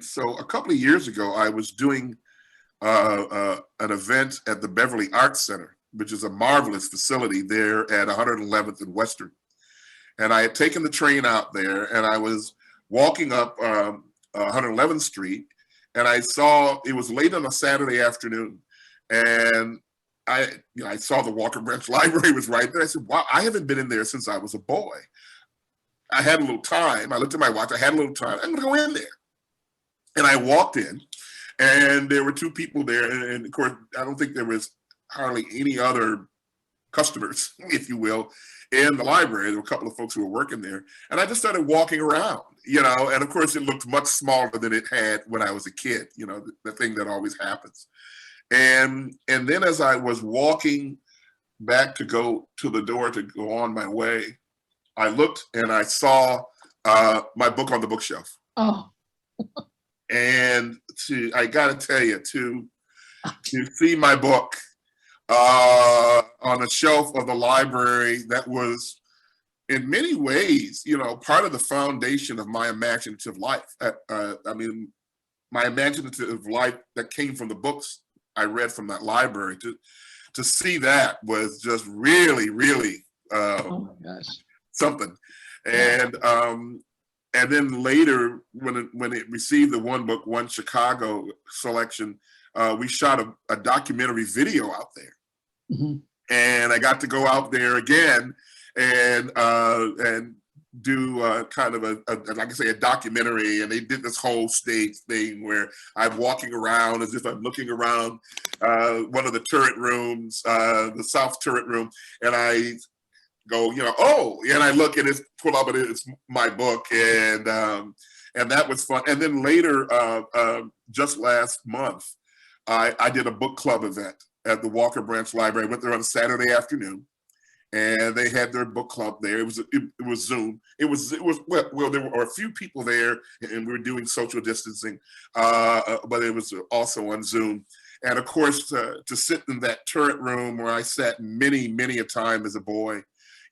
so a couple of years ago, I was doing an event at the Beverly Arts Center, which is a marvelous facility there at 111th and Western. And I had taken the train out there, and I was walking up 111th Street, and I saw, it was late on a Saturday afternoon, and I saw the Walker Branch Library was right there. I said, wow, I haven't been in there since I was a boy. I had a little time. I looked at my watch. I had a little time. I'm going to go in there. And I walked in, and there were two people there. And of course, I don't think there was hardly any other customers, if you will, in the library. There were a couple of folks who were working there. And I just started walking around, you know, and of course it looked much smaller than it had when I was a kid, you know, the thing that always happens. And then as I was walking back to go to the door to go on my way, I looked and I saw my book on the bookshelf. Oh. And I got to tell you, to see my book on a shelf of the library that was in many ways, you know, part of the foundation of my imaginative life. I mean, my imaginative life that came from the books I read from that library, to see that was just really, really Oh my gosh. something. And then later, when it received the One Book, One Chicago selection, we shot a documentary video out there. Mm-hmm. And I got to go out there again and do kind of like I say, a documentary. And they did this whole stage thing where I'm walking around as if I'm looking around one of the turret rooms, the South turret room, and I go, you know, oh, and I look and it's pull up and it's my book, and that was fun. And then later, just last month, I did a book club event at the Walker Branch Library. I went there on a Saturday afternoon, and they had their book club there. It was Zoom. It was well, there were a few people there, and we were doing social distancing, but it was also on Zoom. And of course, to sit in that turret room where I sat many a time as a boy,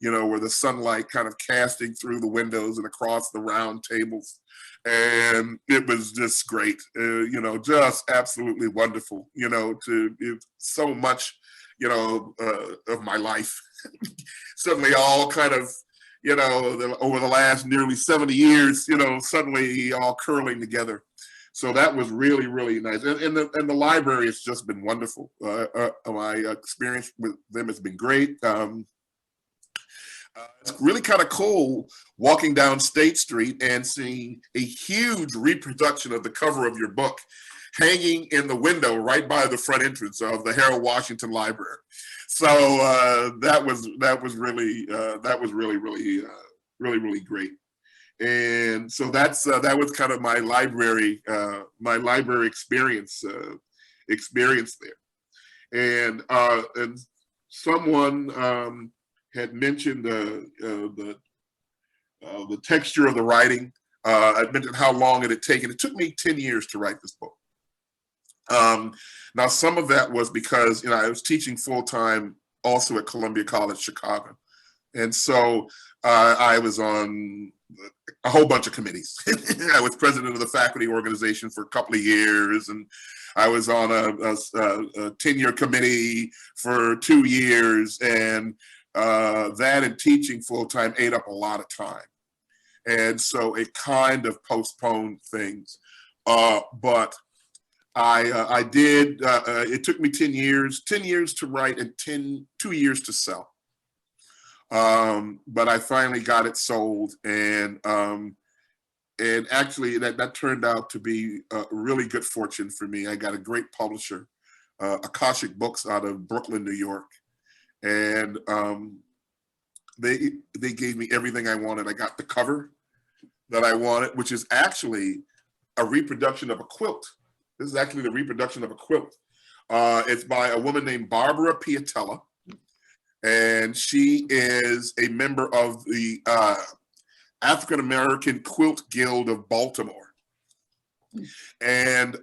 you know, where the sunlight kind of casting through the windows and across the round tables. And it was just great, you know, just absolutely wonderful, you know, so much, you know, of my life. Suddenly all kind of, you know, over the last nearly 70 years, you know, suddenly all curling together. So that was really, really nice. And the library has just been wonderful. My experience with them has been great. It's really kind of cool walking down State Street and seeing a huge reproduction of the cover of your book hanging in the window right by the front entrance of the Harold Washington Library. So that was really great. And so that was kind of my library experience there. And someone had mentioned the texture of the writing. I mentioned how long it had taken. It took me 10 years to write this book. Now, some of that was because, I was teaching full-time also at Columbia College, Chicago. And so I was on a whole bunch of committees. I was president of the faculty organization for a couple of years, and I was on a tenure committee for 2 years, and that and teaching full-time ate up a lot of time. And so it kind of postponed things. But I did, it took me 10 years to write and 2 years to sell. But I finally got it sold, and actually that turned out to be a really good fortune for me. I got a great publisher, Akashic Books out of Brooklyn, New York. And they gave me everything I wanted. I got the cover that I wanted, which is actually a reproduction of a quilt. This is actually the reproduction of a quilt. It's by a woman named Barbara Piatella, and she is a member of the African American Quilt Guild of Baltimore. And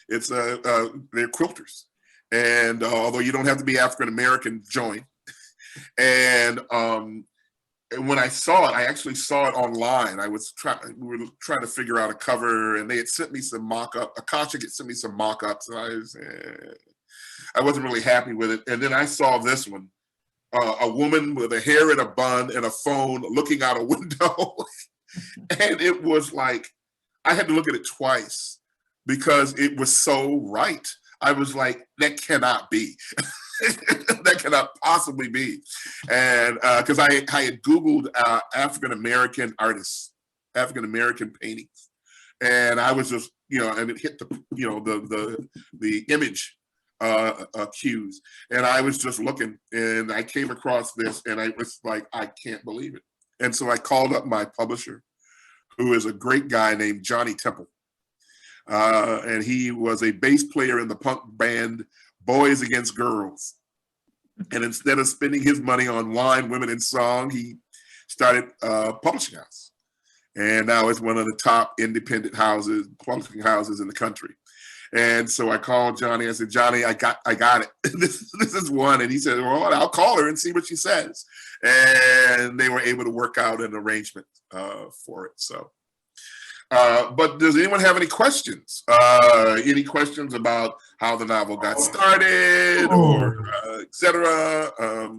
it's they're quilters. And although you don't have to be African American, join. And when I saw it, I actually saw it online. We were trying to figure out a cover, and they had sent me some mock-up. Akashic had sent me some mock-ups, and I wasn't really happy with it. And then I saw this one, a woman with a hair in a bun and a phone looking out a window. And it was like, I had to look at it twice because it was so right. I was like, that cannot be. That cannot possibly be. And because I had Googled African-American artists, African-American paintings. And I was just, and it hit the image cues. And I was just looking, and I came across this, and I was like, I can't believe it. And so I called up my publisher, who is a great guy named Johnny Temple. And he was a bass player in the punk band Boys Against Girls. And instead of spending his money on wine, women, and song, he started a publishing house. And now it's one of the top independent publishing houses in the country. And so I called Johnny. I said, Johnny, I got it. This is one. And he said, well, I'll call her and see what she says. And they were able to work out an arrangement for it. So. But does anyone have any questions? Any questions about how the novel got started, or etc.?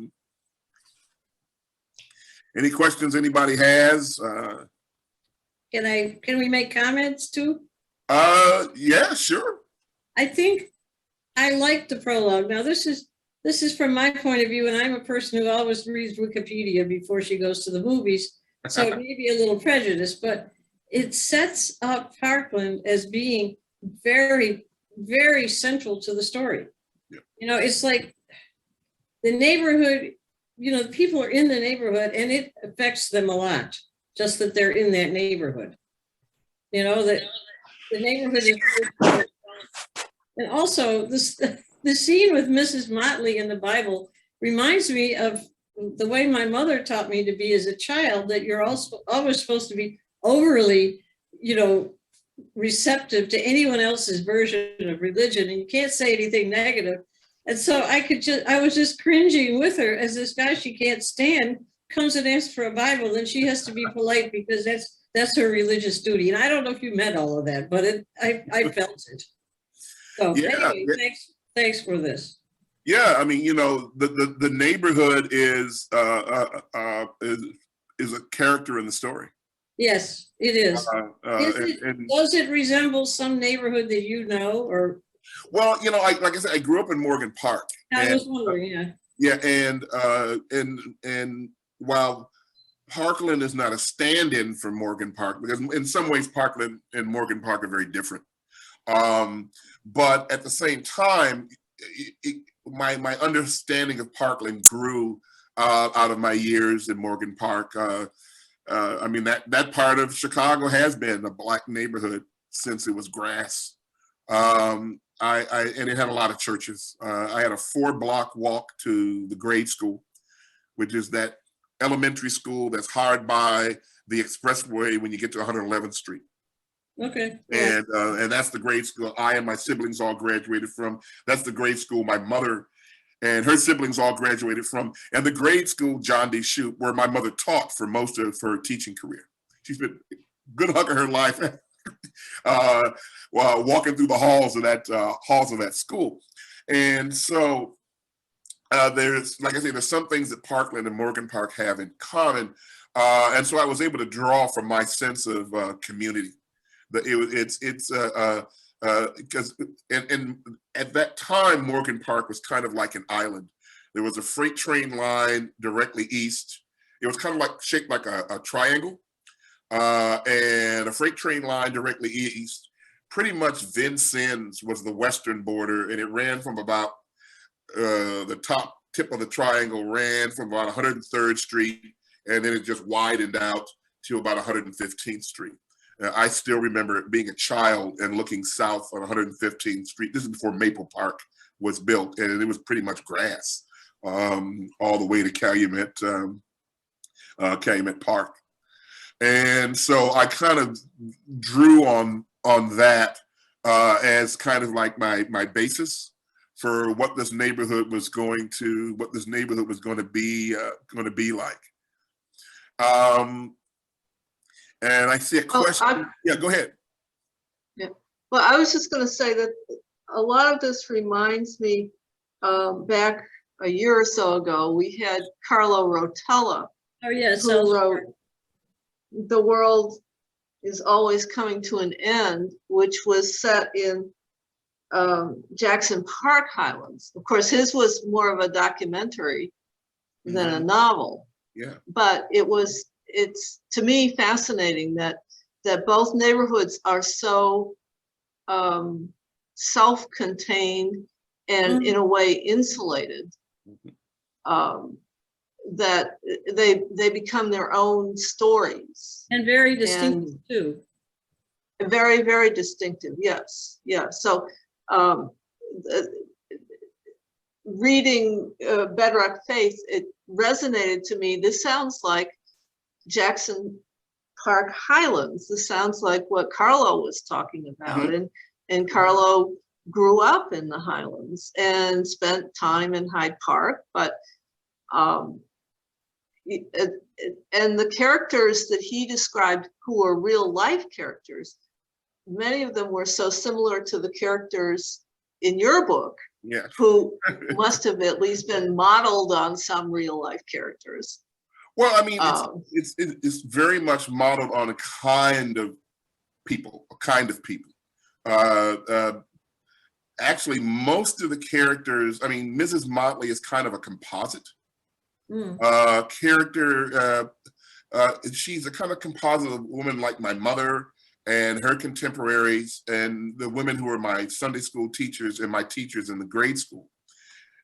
Any questions anybody has? Can we make comments too? Yeah, sure. I think I like the prologue. Now this is from my point of view, and I'm a person who always reads Wikipedia before she goes to the movies, so it may be a little prejudiced, but it sets up Parkland as being very, very central to the story. Yeah. It's like the neighborhood, the people are in the neighborhood, and it affects them a lot, just that they're in that neighborhood. That the neighborhood is, and also the scene with Mrs. Motley in the Bible reminds me of the way my mother taught me to be as a child, that you're also always supposed to be overly, receptive to anyone else's version of religion, and you can't say anything negative. And so I was just cringing with her as this guy she can't stand comes and asks for a Bible, then she has to be polite because that's her religious duty. And I don't know if you meant all of that, but I felt it. So Yeah. Anyway, thanks for this. Yeah, I mean, the neighborhood is a character in the story. Yes, it is. Does it resemble some neighborhood that or? Well, like I said, I grew up in Morgan Park. I was wondering, yeah. Yeah, and while Parkland is not a stand-in for Morgan Park, because in some ways Parkland and Morgan Park are very different. But at the same time, my understanding of Parkland grew out of my years in Morgan Park. I mean, that part of Chicago has been a Black neighborhood since it was grass. and it had a lot of churches. I had a 4-block walk to the grade school, which is that elementary school that's hard by the expressway when you get to 111th Street. Okay. Yeah. And that's the grade school I and my siblings all graduated from. That's the grade school my mother and her siblings all graduated from. And the grade school, John D. Shoup, where my mother taught for most of her teaching career. She's been a good hunk of her life walking through the halls of that school. And so there's, like I say, there's some things that Parkland and Morgan Park have in common. And so I was able to draw from my sense of community. Because at that time, Morgan Park was kind of like an island. There was a freight train line directly east. It was kind of like shaped like a triangle, and a freight train line directly east. Pretty much Vincennes was the western border, and it ran from about the top tip of the triangle, ran from about 103rd Street, and then it just widened out to about 115th Street. I still remember being a child and looking south on 115th Street. This is before Maple Park was built, and it was pretty much grass all the way to Calumet Park. And so I kind of drew on that as kind of like my basis for what this neighborhood was going to be like. And I see a question. Yeah, go ahead. Yeah. Well, I was just going to say that a lot of this reminds me back a year or so ago, we had Carlo Rotella. Oh, yes. Who wrote The World is Always Coming to an End, which was set in Jackson Park Highlands. Of course, his was more of a documentary than a novel. Yeah. But it's to me fascinating that both neighborhoods are so self-contained and in a way insulated, that they become their own stories. And very distinctive too. Very, very distinctive. Yes. Yeah. So reading Bedrock Faith, it resonated to me. This sounds like Jackson Park Highlands. This sounds like what Carlo was talking about. And Carlo grew up in the Highlands and spent time in Hyde Park, but and the characters that he described, who are real life characters, many of them were so similar to the characters in your book, who must have at least been modeled on some real life characters. Well, I mean, it's very much modeled on a kind of people. Actually, most of the characters, I mean, Mrs. Motley is kind of a composite character. She's a kind of composite of women like my mother and her contemporaries and the women who were my Sunday school teachers and my teachers in the grade school.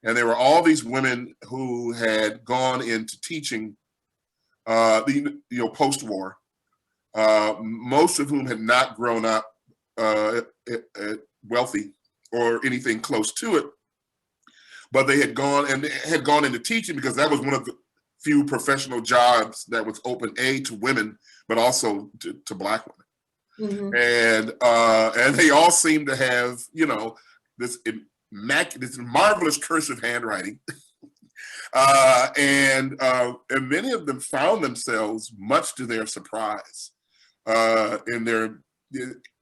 And there were all these women who had gone into teaching, post-war, most of whom had not grown up wealthy or anything close to it, but they had gone into teaching because that was one of the few professional jobs that was open, to women, but also to Black women. And they all seem to have, this marvelous cursive handwriting. And many of them found themselves, much to their surprise, in their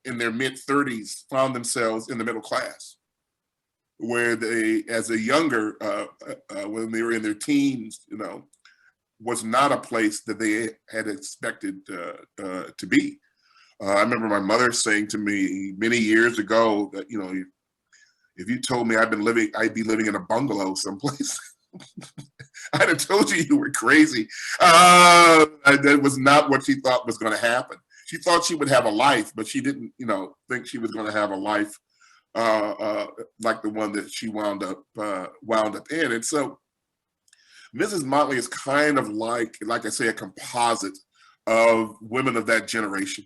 mid-30s, found themselves in the middle class, where they, as a younger, when they were in their teens, was not a place that they had expected to be. I remember my mother saying to me many years ago that, if you told me I'd be living in a bungalow someplace, I'd have told you were crazy. That was not what she thought was going to happen. She thought she would have a life, but she didn't, think she was going to have a life like the one that she wound up in. And so Mrs. Motley is kind of like I say, a composite of women of that generation.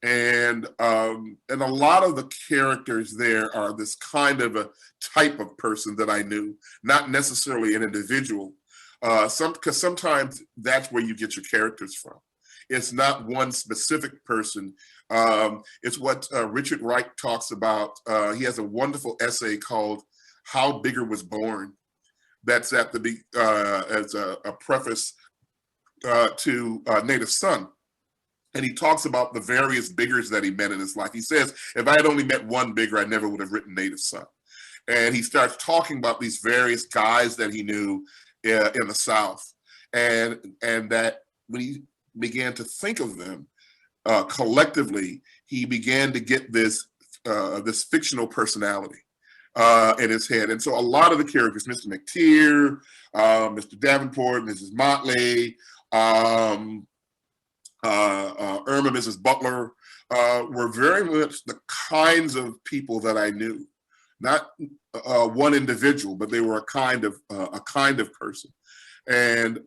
And a lot of the characters there are this kind of a type of person that I knew, not necessarily an individual. Because sometimes that's where you get your characters from. It's not one specific person. It's what Richard Wright talks about. He has a wonderful essay called "How Bigger Was Born." That's at the as a preface to Native Son. And he talks about the various biggers that he met in his life. He says, if I had only met one bigger, I never would have written Native Son. And he starts talking about these various guys that he knew in the South. And that when he began to think of them collectively, he began to get this fictional personality in his head. And so a lot of the characters, Mr. McTeer, Mr. Davenport, Mrs. Motley, Irma, Mrs. Butler, were very much the kinds of people that I knew. Not one individual, but they were a kind of person. And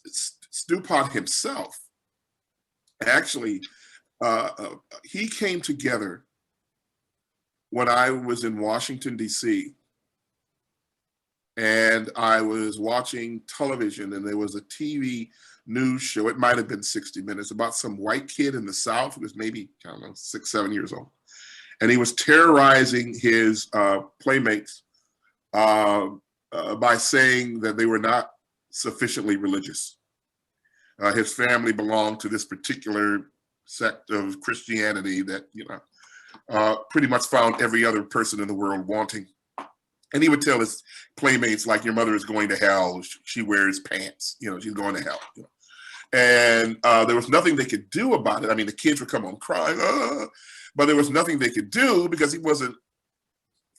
Stew Pot himself, actually, he came together when I was in Washington, D.C. And I was watching television, and there was a TV news show. It might have been 60 Minutes, about some white kid in the South who was maybe, I don't know, 6, 7 years old. And he was terrorizing his playmates by saying that they were not sufficiently religious. His family belonged to this particular sect of Christianity that, pretty much found every other person in the world wanting. And he would tell his playmates, like, your mother is going to hell. She wears pants. She's going to hell. And there was nothing they could do about it. I mean, the kids would come home crying, but there was nothing they could do because he wasn't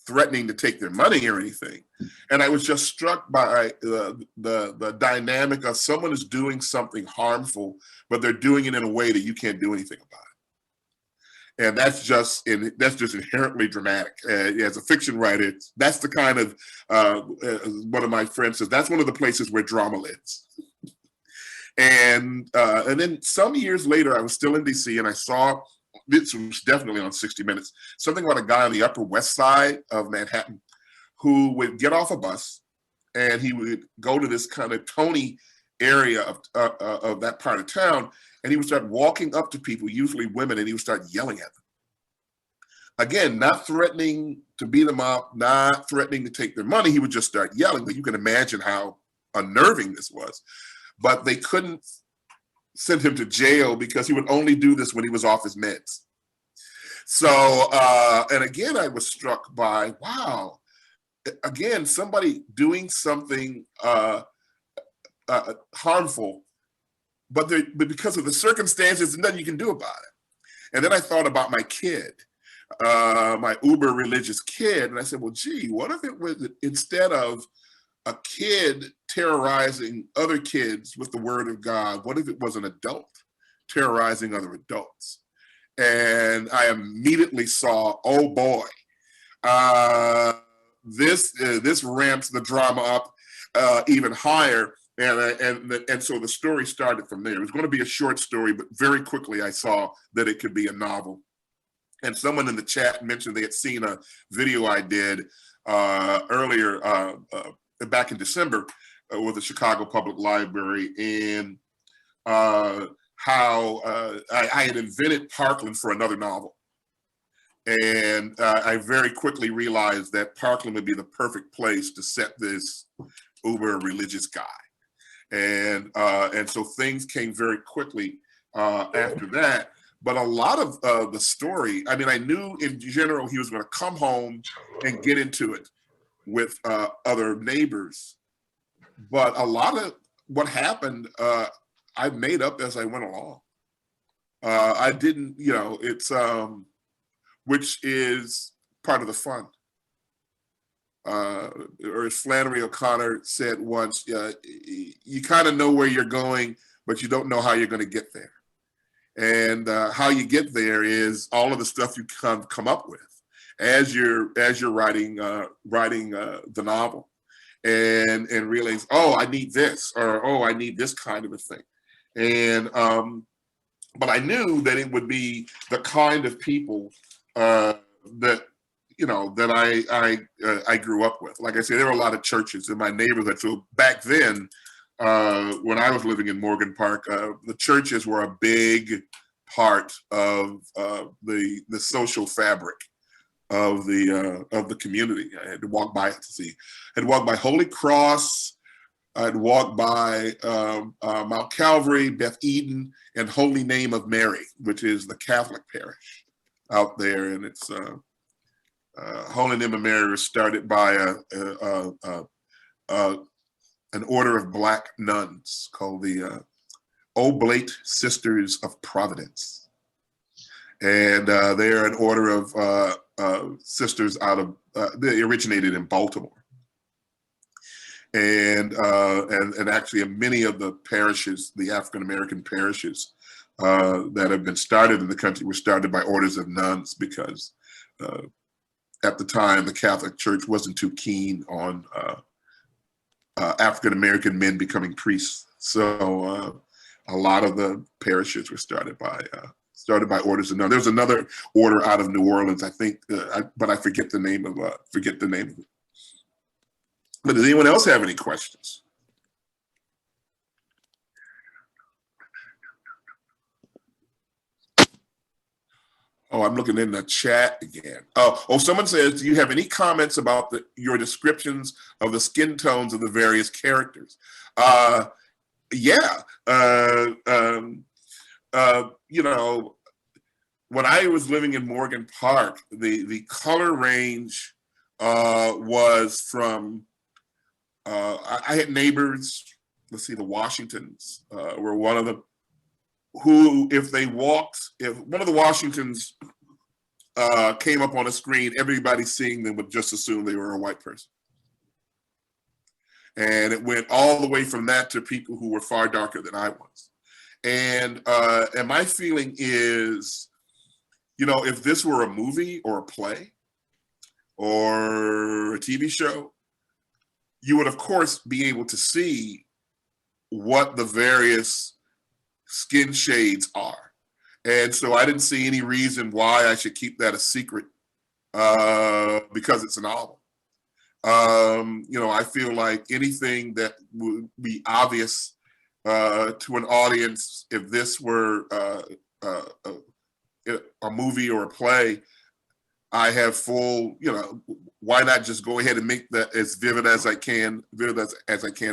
threatening to take their money or anything. And I was just struck by the dynamic of someone is doing something harmful, but they're doing it in a way that you can't do anything about it. And that's just inherently dramatic. As a fiction writer, that's the kind of, one of my friends says, that's one of the places where drama lives. And then some years later, I was still in DC, and I saw, this was definitely on 60 Minutes, something about a guy on the Upper West Side of Manhattan who would get off a bus and he would go to this kind of Tony area of that part of town, and he would start walking up to people, usually women, and he would start yelling at them. Again, not threatening to beat them up, not threatening to take their money. He would just start yelling, but you can imagine how unnerving this was. But they couldn't send him to jail because he would only do this when he was off his meds. So, and again, I was struck by, wow, again, somebody doing something harmful, but because of the circumstances, there's nothing you can do about it. And then I thought about my kid, my uber religious kid, and I said, well, gee, what if it was, instead of a kid terrorizing other kids with the word of God, what if it was an adult terrorizing other adults? And I immediately saw, oh boy, this ramps the drama up even higher. And so the story started from there. It was going to be a short story, but very quickly I saw that it could be a novel. And someone in the chat mentioned they had seen a video I did earlier back in December with the Chicago Public Library, and how I had invented Parkland for another novel. And I very quickly realized that Parkland would be the perfect place to set this uber religious guy. And so things came very quickly after that. But a lot of the story, I mean, I knew in general he was going to come home and get into it with other neighbors. But a lot of what happened, I made up as I went along. I didn't, it's, which is part of the fun. Or as Flannery O'Connor said once, you kind of know where you're going, but you don't know how you're going to get there. And how you get there is all of the stuff you come up with as you're writing the novel, and realize, oh, I need this, or oh, I need this kind of a thing. And but I knew that it would be the kind of people that I grew up with. Like I said, there were a lot of churches in my neighborhood. So back then, when I was living in Morgan Park, the churches were a big part of the social fabric of the community. I had to walk by it to see. I'd walk by Holy Cross. I'd walk by Mount Calvary, Beth Eden, and Holy Name of Mary, which is the Catholic parish out there. And it's Holy Name of Mary was started by an order of Black nuns called the Oblate Sisters of Providence. And they're an order of sisters out of, they originated in Baltimore. And actually many of the parishes, the African-American parishes that have been started in the country were started by orders of nuns because at the time the Catholic Church wasn't too keen on African-American men becoming priests. So a lot of the parishes were started by orders of nuns. There's another order out of New Orleans, I think, but I forget the name of it. But does anyone else have any questions? Oh, I'm looking in the chat again. Oh, someone says, do you have any comments about your descriptions of the skin tones of the various characters? Yeah. When I was living in Morgan Park, the color range was from, I had neighbors, let's see, the Washingtons were one of them, who, if one of the Washingtons came up on a screen, everybody seeing them would just assume they were a white person. And it went all the way from that to people who were far darker than I was. And my feeling is, if this were a movie or a play or a TV show, you would, of course, be able to see what the various skin shades are. And so I didn't see any reason why I should keep that a secret because it's a novel. I feel like anything that would be obvious to an audience, if this were a movie or a play, I have full, why not just go ahead and make that as vivid as I can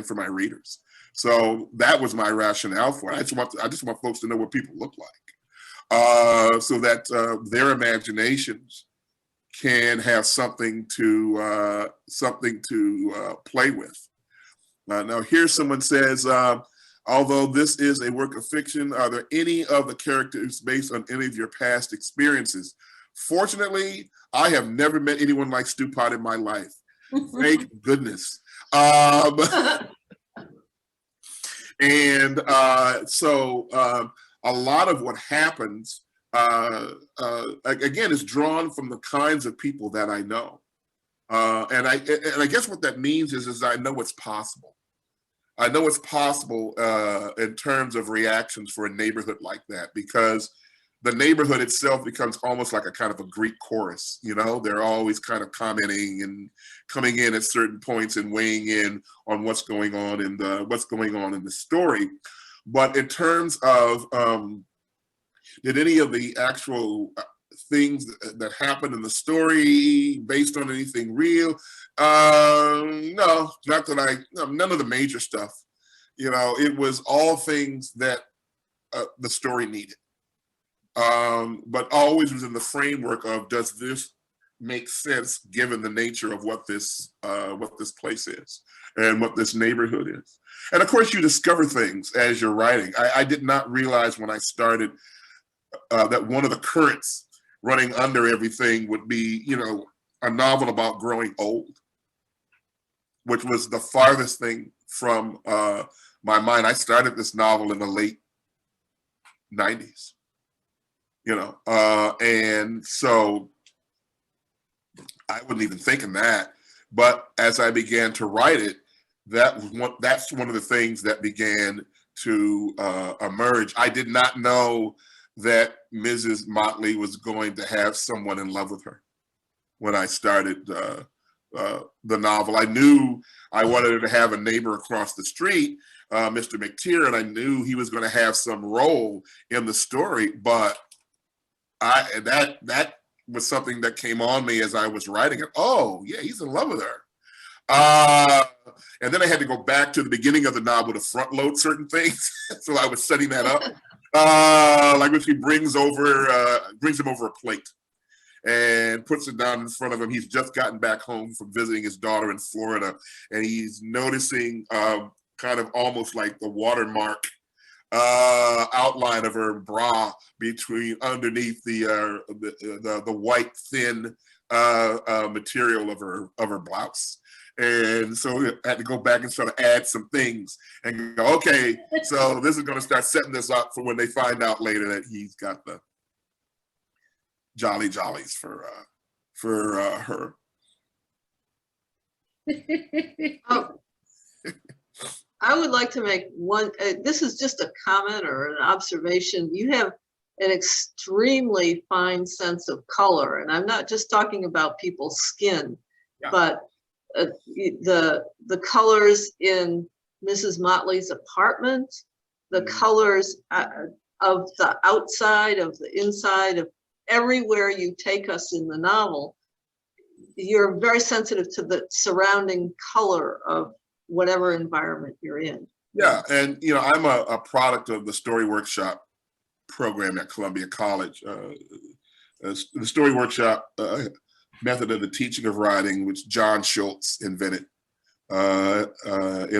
for my readers. So that was my rationale for it. I just want folks to know what people look like, so that their imaginations can have something to play with. Now here someone says, although this is a work of fiction, are there any of the characters based on any of your past experiences? Fortunately, I have never met anyone like Stew Pot in my life. Thank goodness. So a lot of what happens, again, is drawn from the kinds of people that I know. And I guess what that means is I know it's possible. I know it's possible in terms of reactions for a neighborhood like that, because the neighborhood itself becomes almost like a kind of a Greek chorus. They're always kind of commenting and coming in at certain points and weighing in on what's going on in the story. But in terms of did any of the actual things that happened in the story based on anything real? No, not that none of the major stuff. It was all things that the story needed. But always within the framework of, does this make sense given the nature of what this place is and what this neighborhood is? And of course, you discover things as you're writing. I did not realize when I started that one of the currents running under everything would be, a novel about growing old, which was the farthest thing from my mind. I started this novel in the late 90s. And so I wasn't even thinking that. But as I began to write it, that's one of the things that began to emerge. I did not know that Mrs. Motley was going to have someone in love with her when I started the novel. I knew I wanted her to have a neighbor across the street, Mr. McTeer, and I knew he was going to have some role in the story, but that was something that came on me as I was writing it. Oh, yeah, he's in love with her. And then I had to go back to the beginning of the novel to front load certain things. So I was setting that up. Like when she brings him over a plate and puts it down in front of him. He's just gotten back home from visiting his daughter in Florida, and he's noticing kind of almost like the watermark outline of her bra underneath the white thin material of her blouse. And so I had to go back and sort of add some things and go, okay, so this is going to start setting this up for when they find out later that he's got the jollies for her. I would like to make one, this is just a comment or an observation. You have an extremely fine sense of color, and I'm not just talking about people's skin, Yeah. but the colors in Mrs. Motley's apartment, the colors of the outside, of the inside, of everywhere you take us in the novel, you're very sensitive to the surrounding color of whatever environment you're in. Yeah, and I'm a product of the Story Workshop program at Columbia College. The Story Workshop method of the teaching of writing, which John Schultz invented in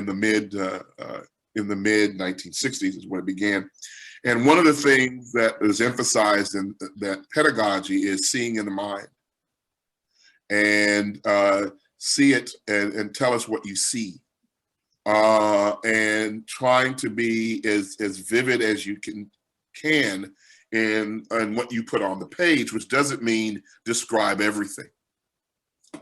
the mid 1960s is when it began. And one of the things that is emphasized in that pedagogy is seeing in the mind, and see it and tell us what you see, and trying to be as vivid as you can in what you put on the page, which doesn't mean describe everything.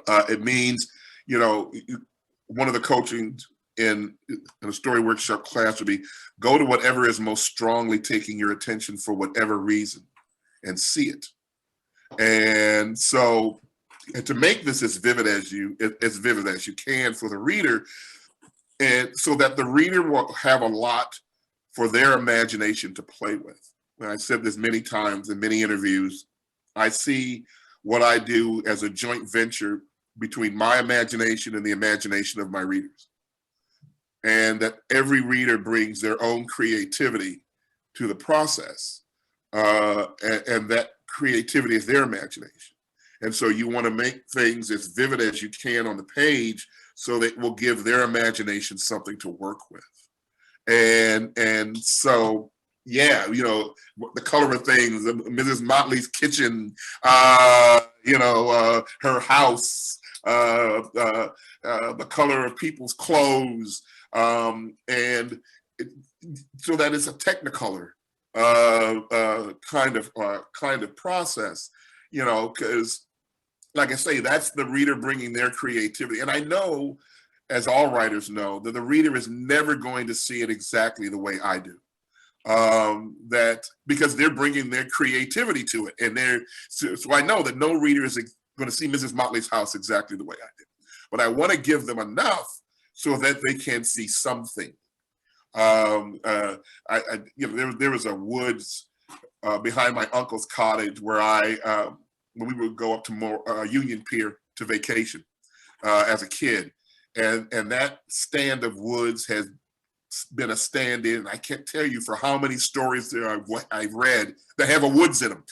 It means, one of the coaching in a Story Workshop class would be go to whatever is most strongly taking your attention for whatever reason and see it. And so, and to make this as vivid as you can for the reader, and so that the reader will have a lot for their imagination to play with. And I said this many times in many interviews, I see what I do as a joint venture between my imagination and the imagination of my readers. And that every reader brings their own creativity to the process. And that creativity is their imagination. And so you want to make things as vivid as you can on the page so that it will give their imagination something to work with. And so, yeah, the color of things, Mrs. Motley's kitchen, her house, the color of people's clothes, and so that it's a technicolor kind of process, because like I say, that's the reader bringing their creativity. And I know, as all writers know, that the reader is never going to see it exactly the way I do. That because they're bringing their creativity to it, and so I know that no reader is going to see Mrs. Motley's house exactly the way I did. But I want to give them enough so that they can see something. There was a woods behind my uncle's cottage where when we would go up to Union Pier to vacation as a kid, and that stand of woods has been a stand-in. I can't tell you for how many stories there are I've read that have a woods in them.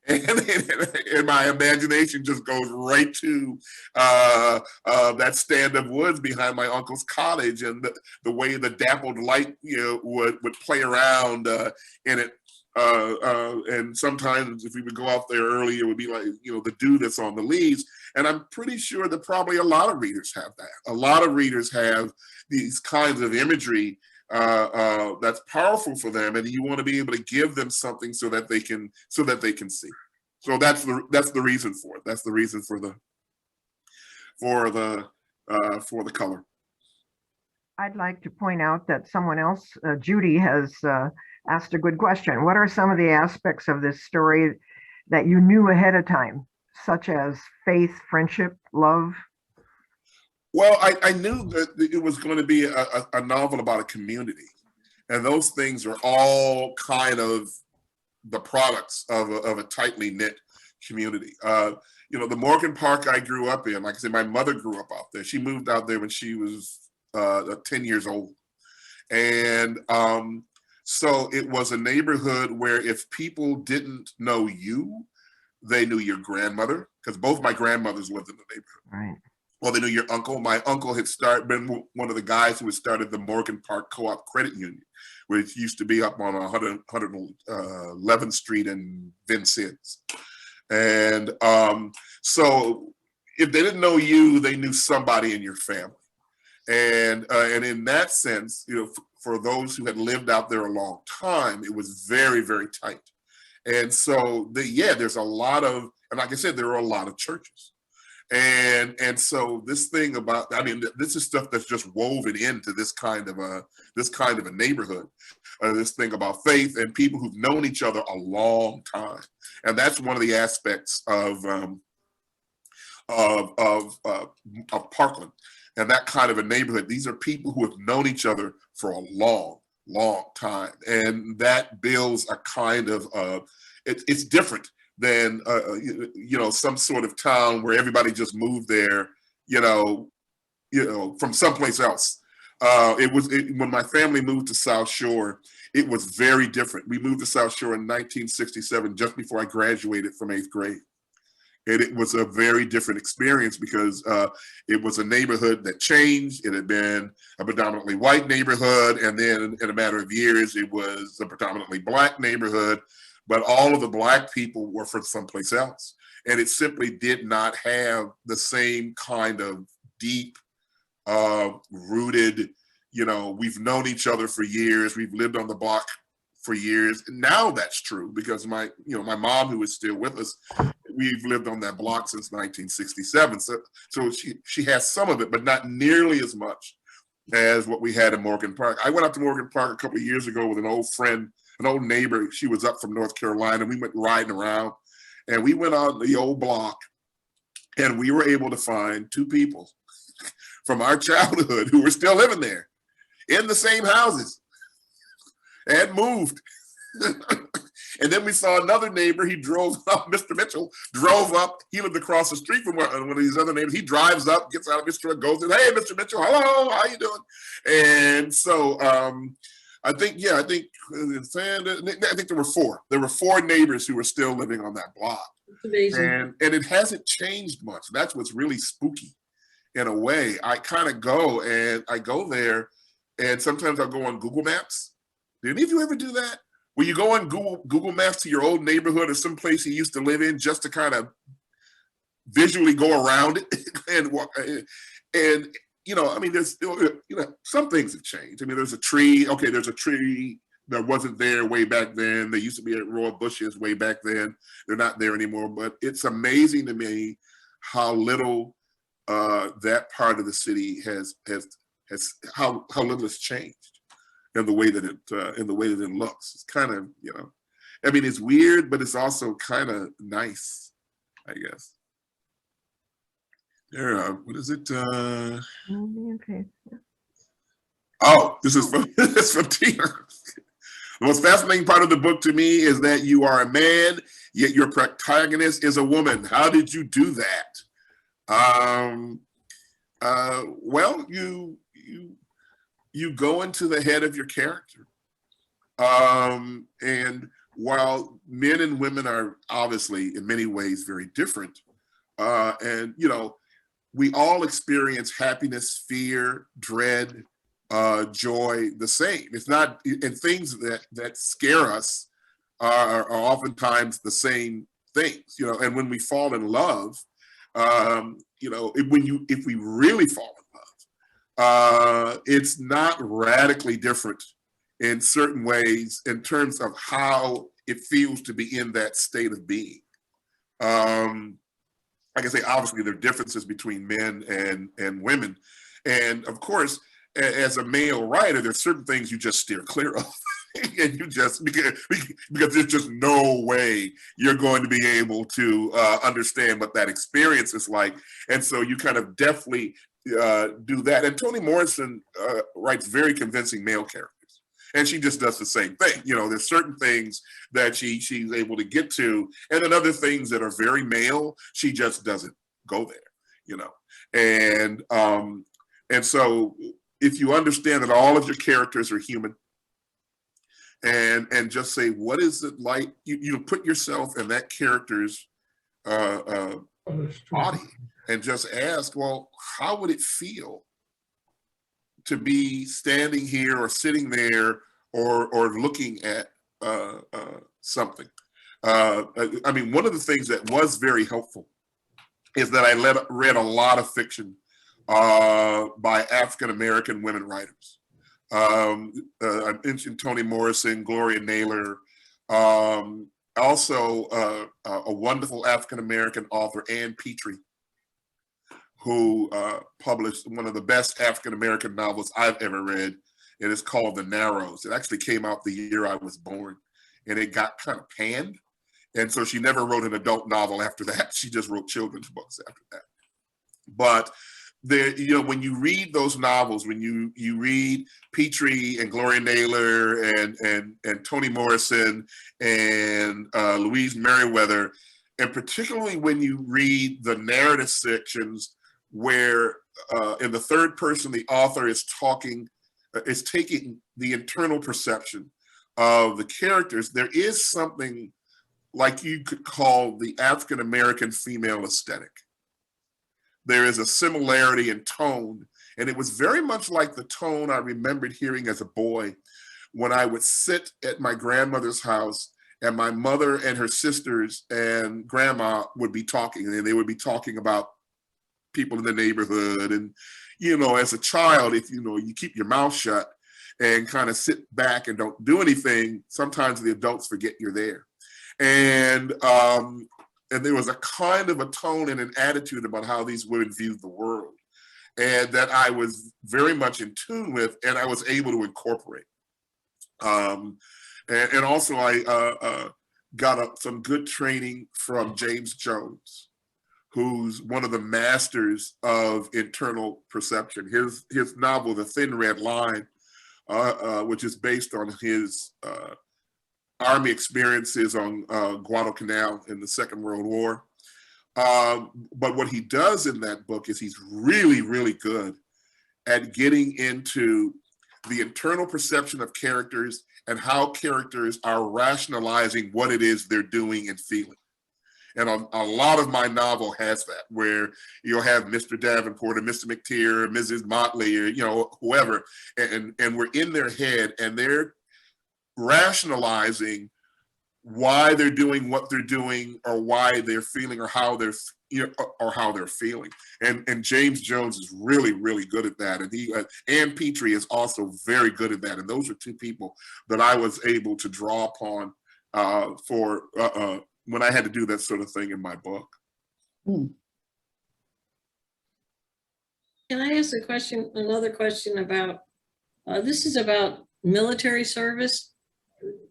And my imagination just goes right to that stand of woods behind my uncle's cottage, and the way the dappled light would play around in it. And sometimes if we would go out there early, it would be like, the dew that's on the leaves. And I'm pretty sure that probably a lot of readers have that. A lot of readers have these kinds of imagery that's powerful for them, and you want to be able to give them something so that they can see. So that's the reason for it. That's the reason for the color. I'd like to point out that someone else, Judy, has asked a good question. What are some of the aspects of this story that you knew ahead of time, such as faith, friendship, love? Well, I knew that it was going to be a novel about a community, and those things are all kind of the products of a tightly knit community. The Morgan Park I grew up in, like I said, my mother grew up out there. She moved out there when she was 10 years old. And so it was a neighborhood where if people didn't know you, they knew your grandmother, because both my grandmothers lived in the neighborhood. Right. Well, they knew your uncle. My uncle had been one of the guys who had started the Morgan Park Co-op Credit Union, which used to be up on 111th Street in Vincennes. And so if they didn't know you, they knew somebody in your family. And in that sense, for those who had lived out there a long time, it was very, very tight. And so there's a lot of, and like I said, there are a lot of churches. And so this thing about, this is stuff that's just woven into this kind of a neighborhood. This thing about faith and people who've known each other a long time, and that's one of the aspects of Parkland and that kind of a neighborhood. These are people who have known each other for a long, long time, and that builds a kind of it's different than some sort of town where everybody just moved there, from someplace else. When my family moved to South Shore, it was very different. We moved to South Shore in 1967, just before I graduated from 8th grade. And it was a very different experience because it was a neighborhood that changed. It had been a predominantly white neighborhood, and then in a matter of years, it was a predominantly Black neighborhood. But all of the Black people were from someplace else. And it simply did not have the same kind of deep, rooted, we've known each other for years. We've lived on the block for years. And now that's true because my mom, who is still with us, we've lived on that block since 1967. So she has some of it, but not nearly as much as what we had in Morgan Park. I went up to Morgan Park a couple of years ago with an old friend, an old neighbor. She was up from North Carolina. We went riding around, and we went on the old block, and we were able to find two people from our childhood who were still living there in the same houses and moved. And then we saw another neighbor. He drove up, Mr. Mitchell drove up. He lived across the street from one of these other neighbors. He drives up, gets out of his truck, goes in, "Hey, Mr. Mitchell, hello, how you doing?" And so I think there were four. There were four neighbors who were still living on that block. It's amazing. And it hasn't changed much. That's what's really spooky in a way. I kind of go there, and sometimes I'll go on Google Maps. Did any of you ever do that? Where you go on Google Maps to your old neighborhood or some place you used to live in just to kind of visually go around it and walk. And there's still, some things have changed. There's a tree. Okay, there's a tree that wasn't there way back then. They used to be at royal bushes way back then. They're not there anymore. But it's amazing to me how little that part of the city has how little has changed in the way that it looks. It's kind of, it's weird, but it's also kind of nice, I guess. There, what is it? This is from Tina. The most fascinating part of the book to me is that you are a man, yet your protagonist is a woman. How did you do that? Well, you go into the head of your character. And while men and women are obviously in many ways very different, and we all experience happiness, fear, dread, joy the same. It's not, and things that scare us are oftentimes the same things, and when we fall in love, if we really fall in love, it's not radically different in certain ways in terms of how it feels to be in that state of being. Like I say, obviously there are differences between men and women. And of course, as a male writer, there's certain things you just steer clear of. And you just, because there's just no way you're going to be able to understand what that experience is like. And so you kind of definitely do that. And Toni Morrison writes very convincing male characters. And she just does the same thing. You know, there's certain things that she's able to get to, and then other things that are very male, she just doesn't go there, you know. And so if you understand that all of your characters are human, and just say, what is it like? You put yourself in that character's body and just ask, well, how would it feel to be standing here or sitting there or looking at something? I mean, one of the things that was very helpful is that I read a lot of fiction by African-American women writers. I mentioned Toni Morrison, Gloria Naylor, also a wonderful African-American author, Ann Petrie, who published one of the best African-American novels I've ever read. It is called The Narrows. It actually came out the year I was born, and it got kind of panned. And so she never wrote an adult novel after that. She just wrote children's books after that. But there, you know, when you read those novels, when you read Petrie and Gloria Naylor and Toni Morrison and Louise Merriweather, and particularly when you read the narrative sections where in the third person the author is taking the internal perception of the characters, there is something like you could call the African-American female aesthetic. There is a similarity in tone, and it was very much like the tone I remembered hearing as a boy when I would sit at my grandmother's house and my mother and her sisters and grandma would be talking, and they would be talking about people in the neighborhood. And, you know, as a child, if you keep your mouth shut and kind of sit back and don't do anything, sometimes the adults forget you're there. And there was a kind of a tone and an attitude about how these women viewed the world, and that I was very much in tune with, and I was able to incorporate. And also I got some good training from James Jones, who's one of the masters of internal perception. His novel, The Thin Red Line, which is based on his Army experiences on Guadalcanal in the Second World War. But what he does in that book is he's really, really good at getting into the internal perception of characters and how characters are rationalizing what it is they're doing and feeling. And a lot of my novel has that, where you'll have Mr. Davenport or Mr. McTeer, or Mrs. Motley, or whoever, and we're in their head and they're rationalizing why they're doing what they're doing, or why they're feeling, or how they're feeling. And James Jones is really, really good at that. And Ann Petrie is also very good at that. And those are two people that I was able to draw upon for when I had to do that sort of thing in my book. Can I ask another question about, this is about military service.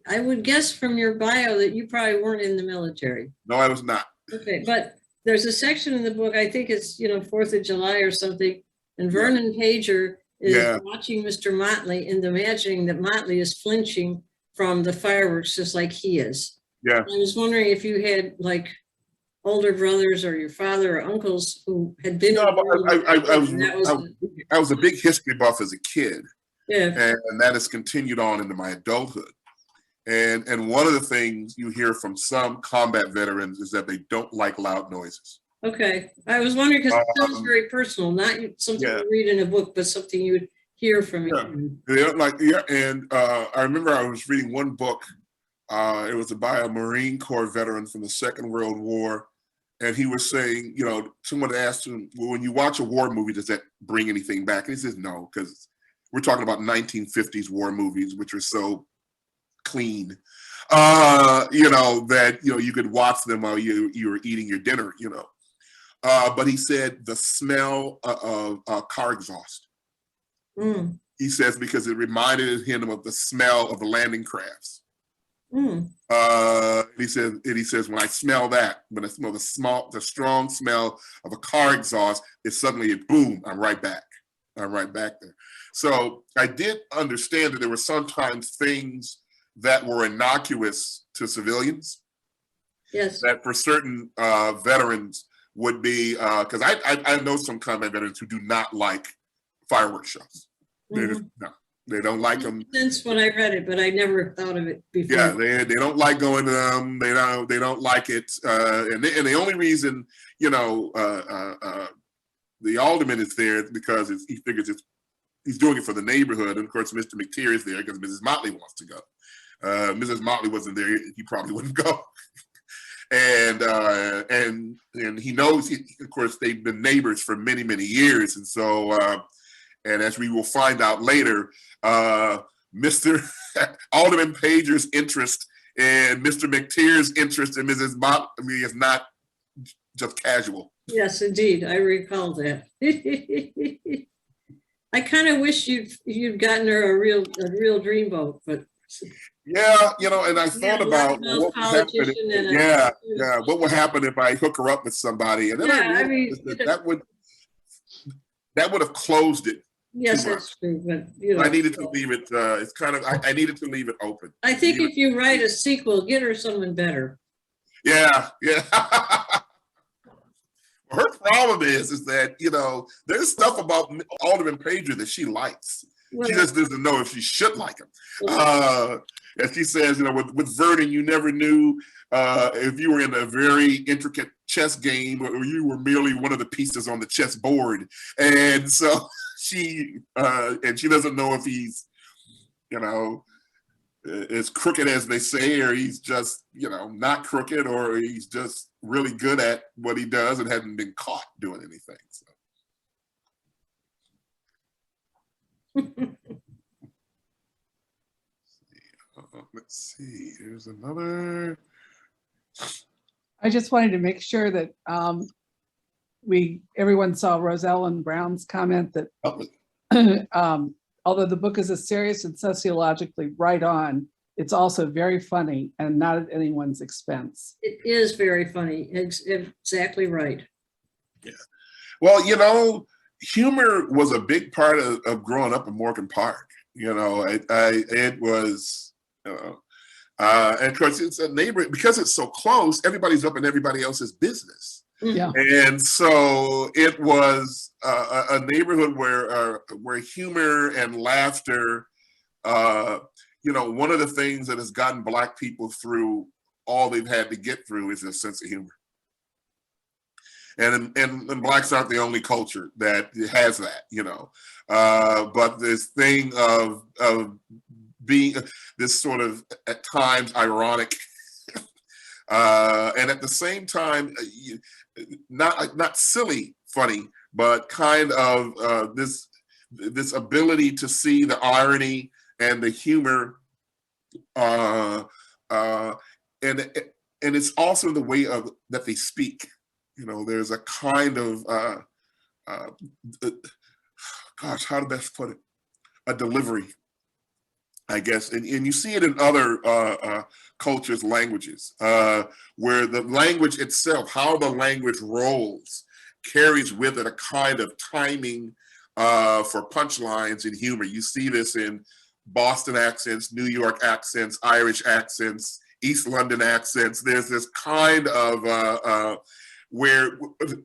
I would guess from your bio that you probably weren't in the military. No, I was not. Okay, but there's a section in the book, I think it's, 4th of July or something, and Vernon Pager is watching Mr. Motley and imagining that Motley is flinching from the fireworks just like he is. Yeah. I was wondering if you had like older brothers or your father or uncles who had been. No, I was a big history buff as a kid. Yeah. And that has continued on into my adulthood. And one of the things you hear from some combat veterans is that they don't like loud noises. Okay. I was wondering, because it sounds very personal, not something you read in a book, but something you would hear from you. They don't like, and I remember I was reading one book. It was by a Marine Corps veteran from the Second World War. And he was saying, someone asked him, well, when you watch a war movie, does that bring anything back? And he says, no, because we're talking about 1950s war movies, which are so clean, that, you could watch them while you were eating your dinner, But he said the smell of car exhaust Mm, He says because it reminded him of the smell of the landing crafts. mm. He says, when I smell that, when I smell the strong smell of a car exhaust, it suddenly, boom, I'm right back. I'm right back there. So I did understand that there were sometimes things that were innocuous to civilians Yes. that for certain veterans would be, because I know some combat veterans who do not like fireworks shows. No, they don't like them. Since when I read it, but I never thought of it before. Yeah, they don't like going to them. They don't like it. And the only reason, you know, the alderman is there is because he figures he's doing it for the neighborhood. And of course, Mr. McTeer is there because Mrs. Motley wants to go. Mrs. Motley wasn't there; he probably wouldn't go. And he knows. Of course, they've been neighbors for many years, and so. And as we will find out later, Mr. Alderman Pager's interest and Mr. McTeer's interest in Mrs. Motley is not just casual. Yes, indeed. I recall that. I kind of wish you'd gotten her a real dreamboat, but Yeah, you know, and I thought about what what would happen if I hook her up with somebody, and then I realized that would have closed it. Yes, that's true, but you know, I needed to leave it. It's kind of I needed to leave it open. I think if you write a sequel, get her someone better. Yeah. Her problem is that, you know, there's stuff about Alderman Pager that she likes. Well, She just doesn't know if she should like him. As she says, you know, with Vernon, you never knew if you were in a very intricate chess game or you were merely one of the pieces on the chess board. And so she doesn't know if he's, you know, as crooked as they say, or he's just, you know, not crooked, or he's just really good at what he does and hasn't been caught doing anything. So. Let's see, here's another. I just wanted to make sure that everyone saw Rosellen Brown's comment that although the book is a serious and sociologically right on, it's also very funny and not at anyone's expense. it is very funny. It's exactly right. Yeah. Well, you know, humor was a big part of growing up in Morgan Park. You know, it was, and of course it's a neighborhood, because it's so close, everybody's up in everybody else's business. Yeah. And so it was a neighborhood where humor and laughter, you know, one of the things that has gotten Black people through all they've had to get through is a sense of humor. And Blacks aren't the only culture that has that, you know. But this thing of being this sort of at times ironic, and at the same time, not silly funny, but kind of this ability to see the irony and the humor, and it's also the way of that they speak. You know, there's a kind of gosh, how to best put it? A delivery, I guess, and you see it in other cultures' languages, where the language itself, how the language rolls, carries with it a kind of timing for punchlines and humor. You see this in Boston accents, New York accents, Irish accents, East London accents. There's this kind of where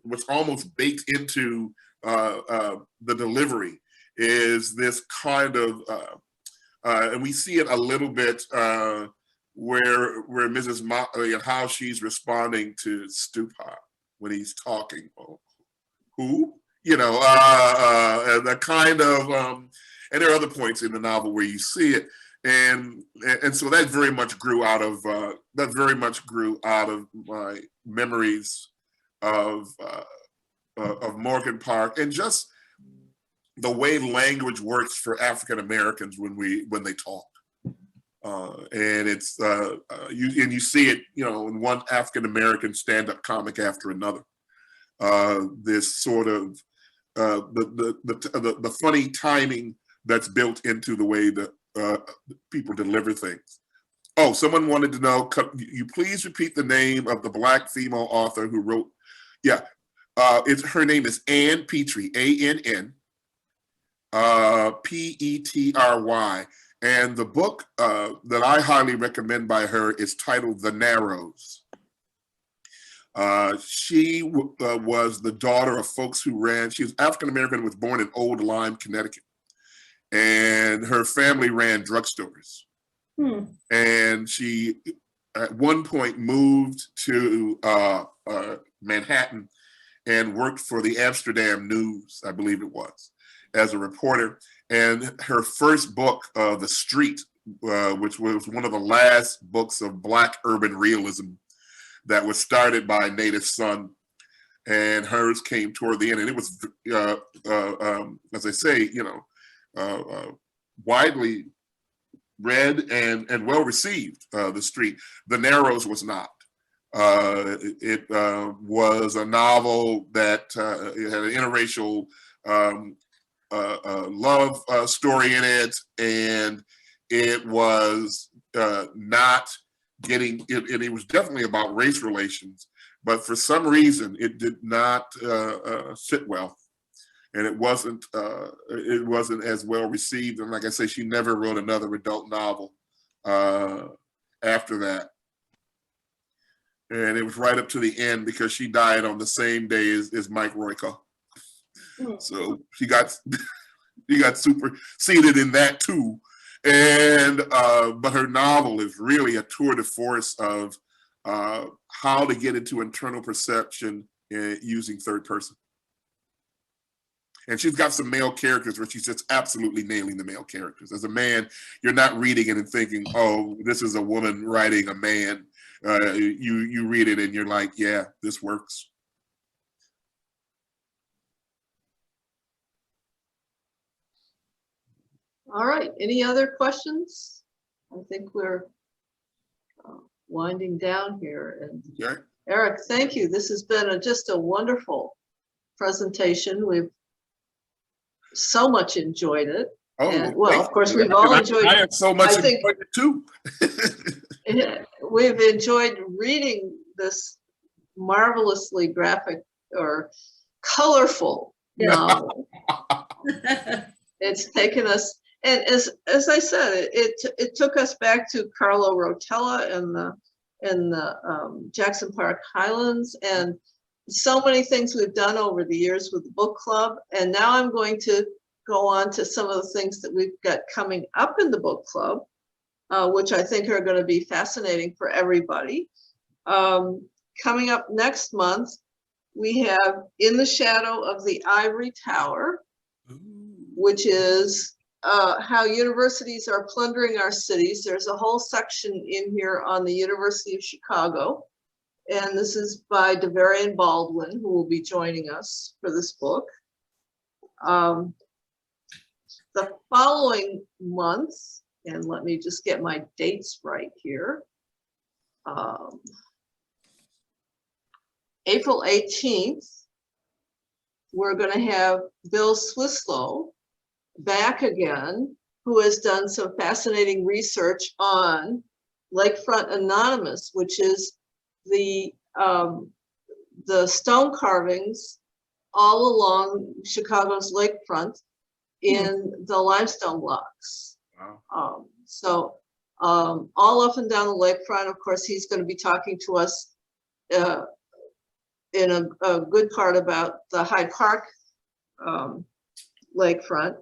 what's almost baked into the delivery is this kind of and we see it a little bit where Mrs. Motley and how she's responding to Stew Pot when he's talking. Oh, who? You know, and the kind of, and there are other points in the novel where you see it, and so that very much grew out of my memories of Morgan Park, and just the way language works for African Americans when they talk, and it's you see it, you know, in one African American stand-up comic after another. This sort of the funny timing that's built into the way that people deliver things. Oh, someone wanted to know, you please repeat the name of the Black female author who wrote, her name is Ann Petry, A-N-N, P-E-T-R-Y. And the book that I highly recommend by her is titled The Narrows. She was the daughter of folks who she was African-American, was born in Old Lyme, Connecticut. And her family ran drugstores. And she, at one point, moved to Manhattan and worked for the Amsterdam News, I believe it was, as a reporter. And her first book, The Street, which was one of the last books of Black urban realism that was started by Native Son, and hers came toward the end. And it was, as I say, widely read and well received. The Street. The Narrows was not. It was a novel that it had an interracial love story in it, and it was not getting it, and it was definitely about race relations, but for some reason it did not sit well, and it wasn't as well received. And like I say, she never wrote another adult novel after that. And it was right up to the end, because she died on the same day as Mike Royko. So she got superseded in that too. And but her novel is really a tour de force of how to get into internal perception using third person. And she's got some male characters where she's just absolutely nailing the male characters. As a man, you're not reading it and thinking, oh, this is a woman writing a man. You read it and you're like, yeah, this works. All right, any other questions? I think we're winding down here. And Okay. Eric, thank you. This has been just a wonderful presentation. We've so much enjoyed it. Oh, And, well, of course, we've all enjoyed. I have so much I think- enjoyed it too. We've enjoyed reading this marvelously graphic or colorful novel. It's taken us, and as I said, it took us back to Carlo Rotella and the Jackson Park Highlands, and so many things we've done over the years with the book club. And now I'm going to go on to some of the things that we've got coming up in the book club, which I think are going to be fascinating for everybody. Coming up next month, we have In the Shadow of the Ivory Tower, which is how universities are plundering our cities. There's a whole section in here on the University of Chicago. And this is by Devarian Baldwin, who will be joining us for this book. The following month, and let me just get my dates right here. April 18th, we're going to have Bill Swislow back again, who has done some fascinating research on Lakefront Anonymous, which is the stone carvings all along Chicago's lakefront in the limestone blocks. Wow. All up and down the lakefront. Of course, he's going to be talking to us in a good part about the Hyde Park lakefront.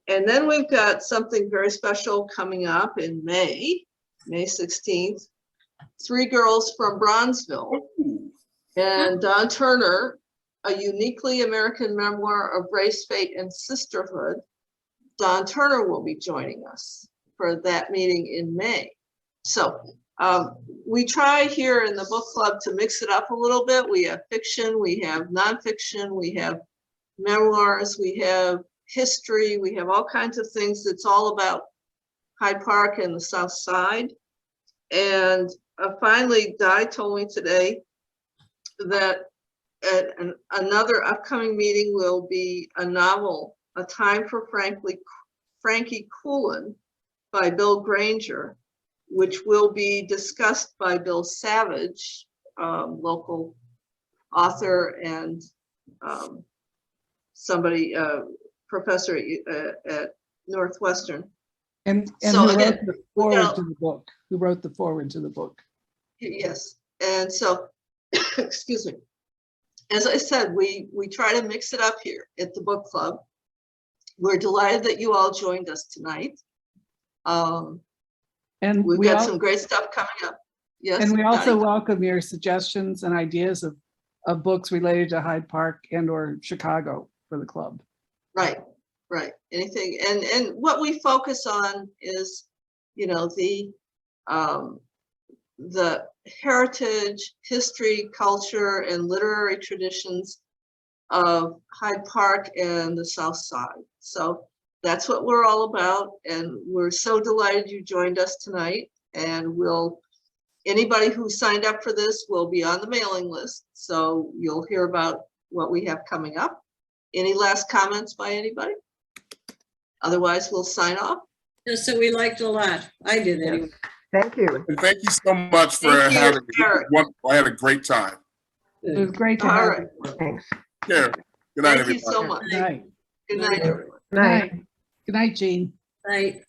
And then we've got something very special coming up in May 16th. Three Girls from Bronzeville. And Don Turner, a uniquely American memoir of race, fate, and sisterhood. Don Turner will be joining us for that meeting in May. So we try here in the book club to mix it up a little bit. We have fiction, we have nonfiction, we have memoirs, we have history, we have all kinds of things that's all about Hyde Park and the South Side. And finally, Di told me today that at another upcoming meeting will be a novel, A Time for Frankie Coolin by Bill Granger, which will be discussed by Bill Savage, local author and somebody, professor at Northwestern. And So who again, wrote the we forward got- to the book? Who wrote the forward to the book? Yes, and so, excuse me. As I said, we try to mix it up here at the book club. We're delighted that you all joined us tonight. And We've we got all, some great stuff coming up. Yes. and we also Dottie? welcome your suggestions and ideas of books related to Hyde Park and or Chicago for the club. Right, anything, and what we focus on is, you know, the heritage, history, culture, and literary traditions of Hyde Park and the South Side. So that's what we're all about, and we're so delighted you joined us tonight. And anybody who signed up for this will be on the mailing list, so you'll hear about what we have coming up. Any last comments by anybody? Otherwise, we'll sign off. Just so we liked a lot. I did anyway. Thank you. And thank you so much for Thank you, having me. Eric. I had a great time. It was great to All have right. you. Thanks. Yeah. Good night, Thank you everybody. so much. Good night. Good night, everyone. Good night. Good night, Jean. Right.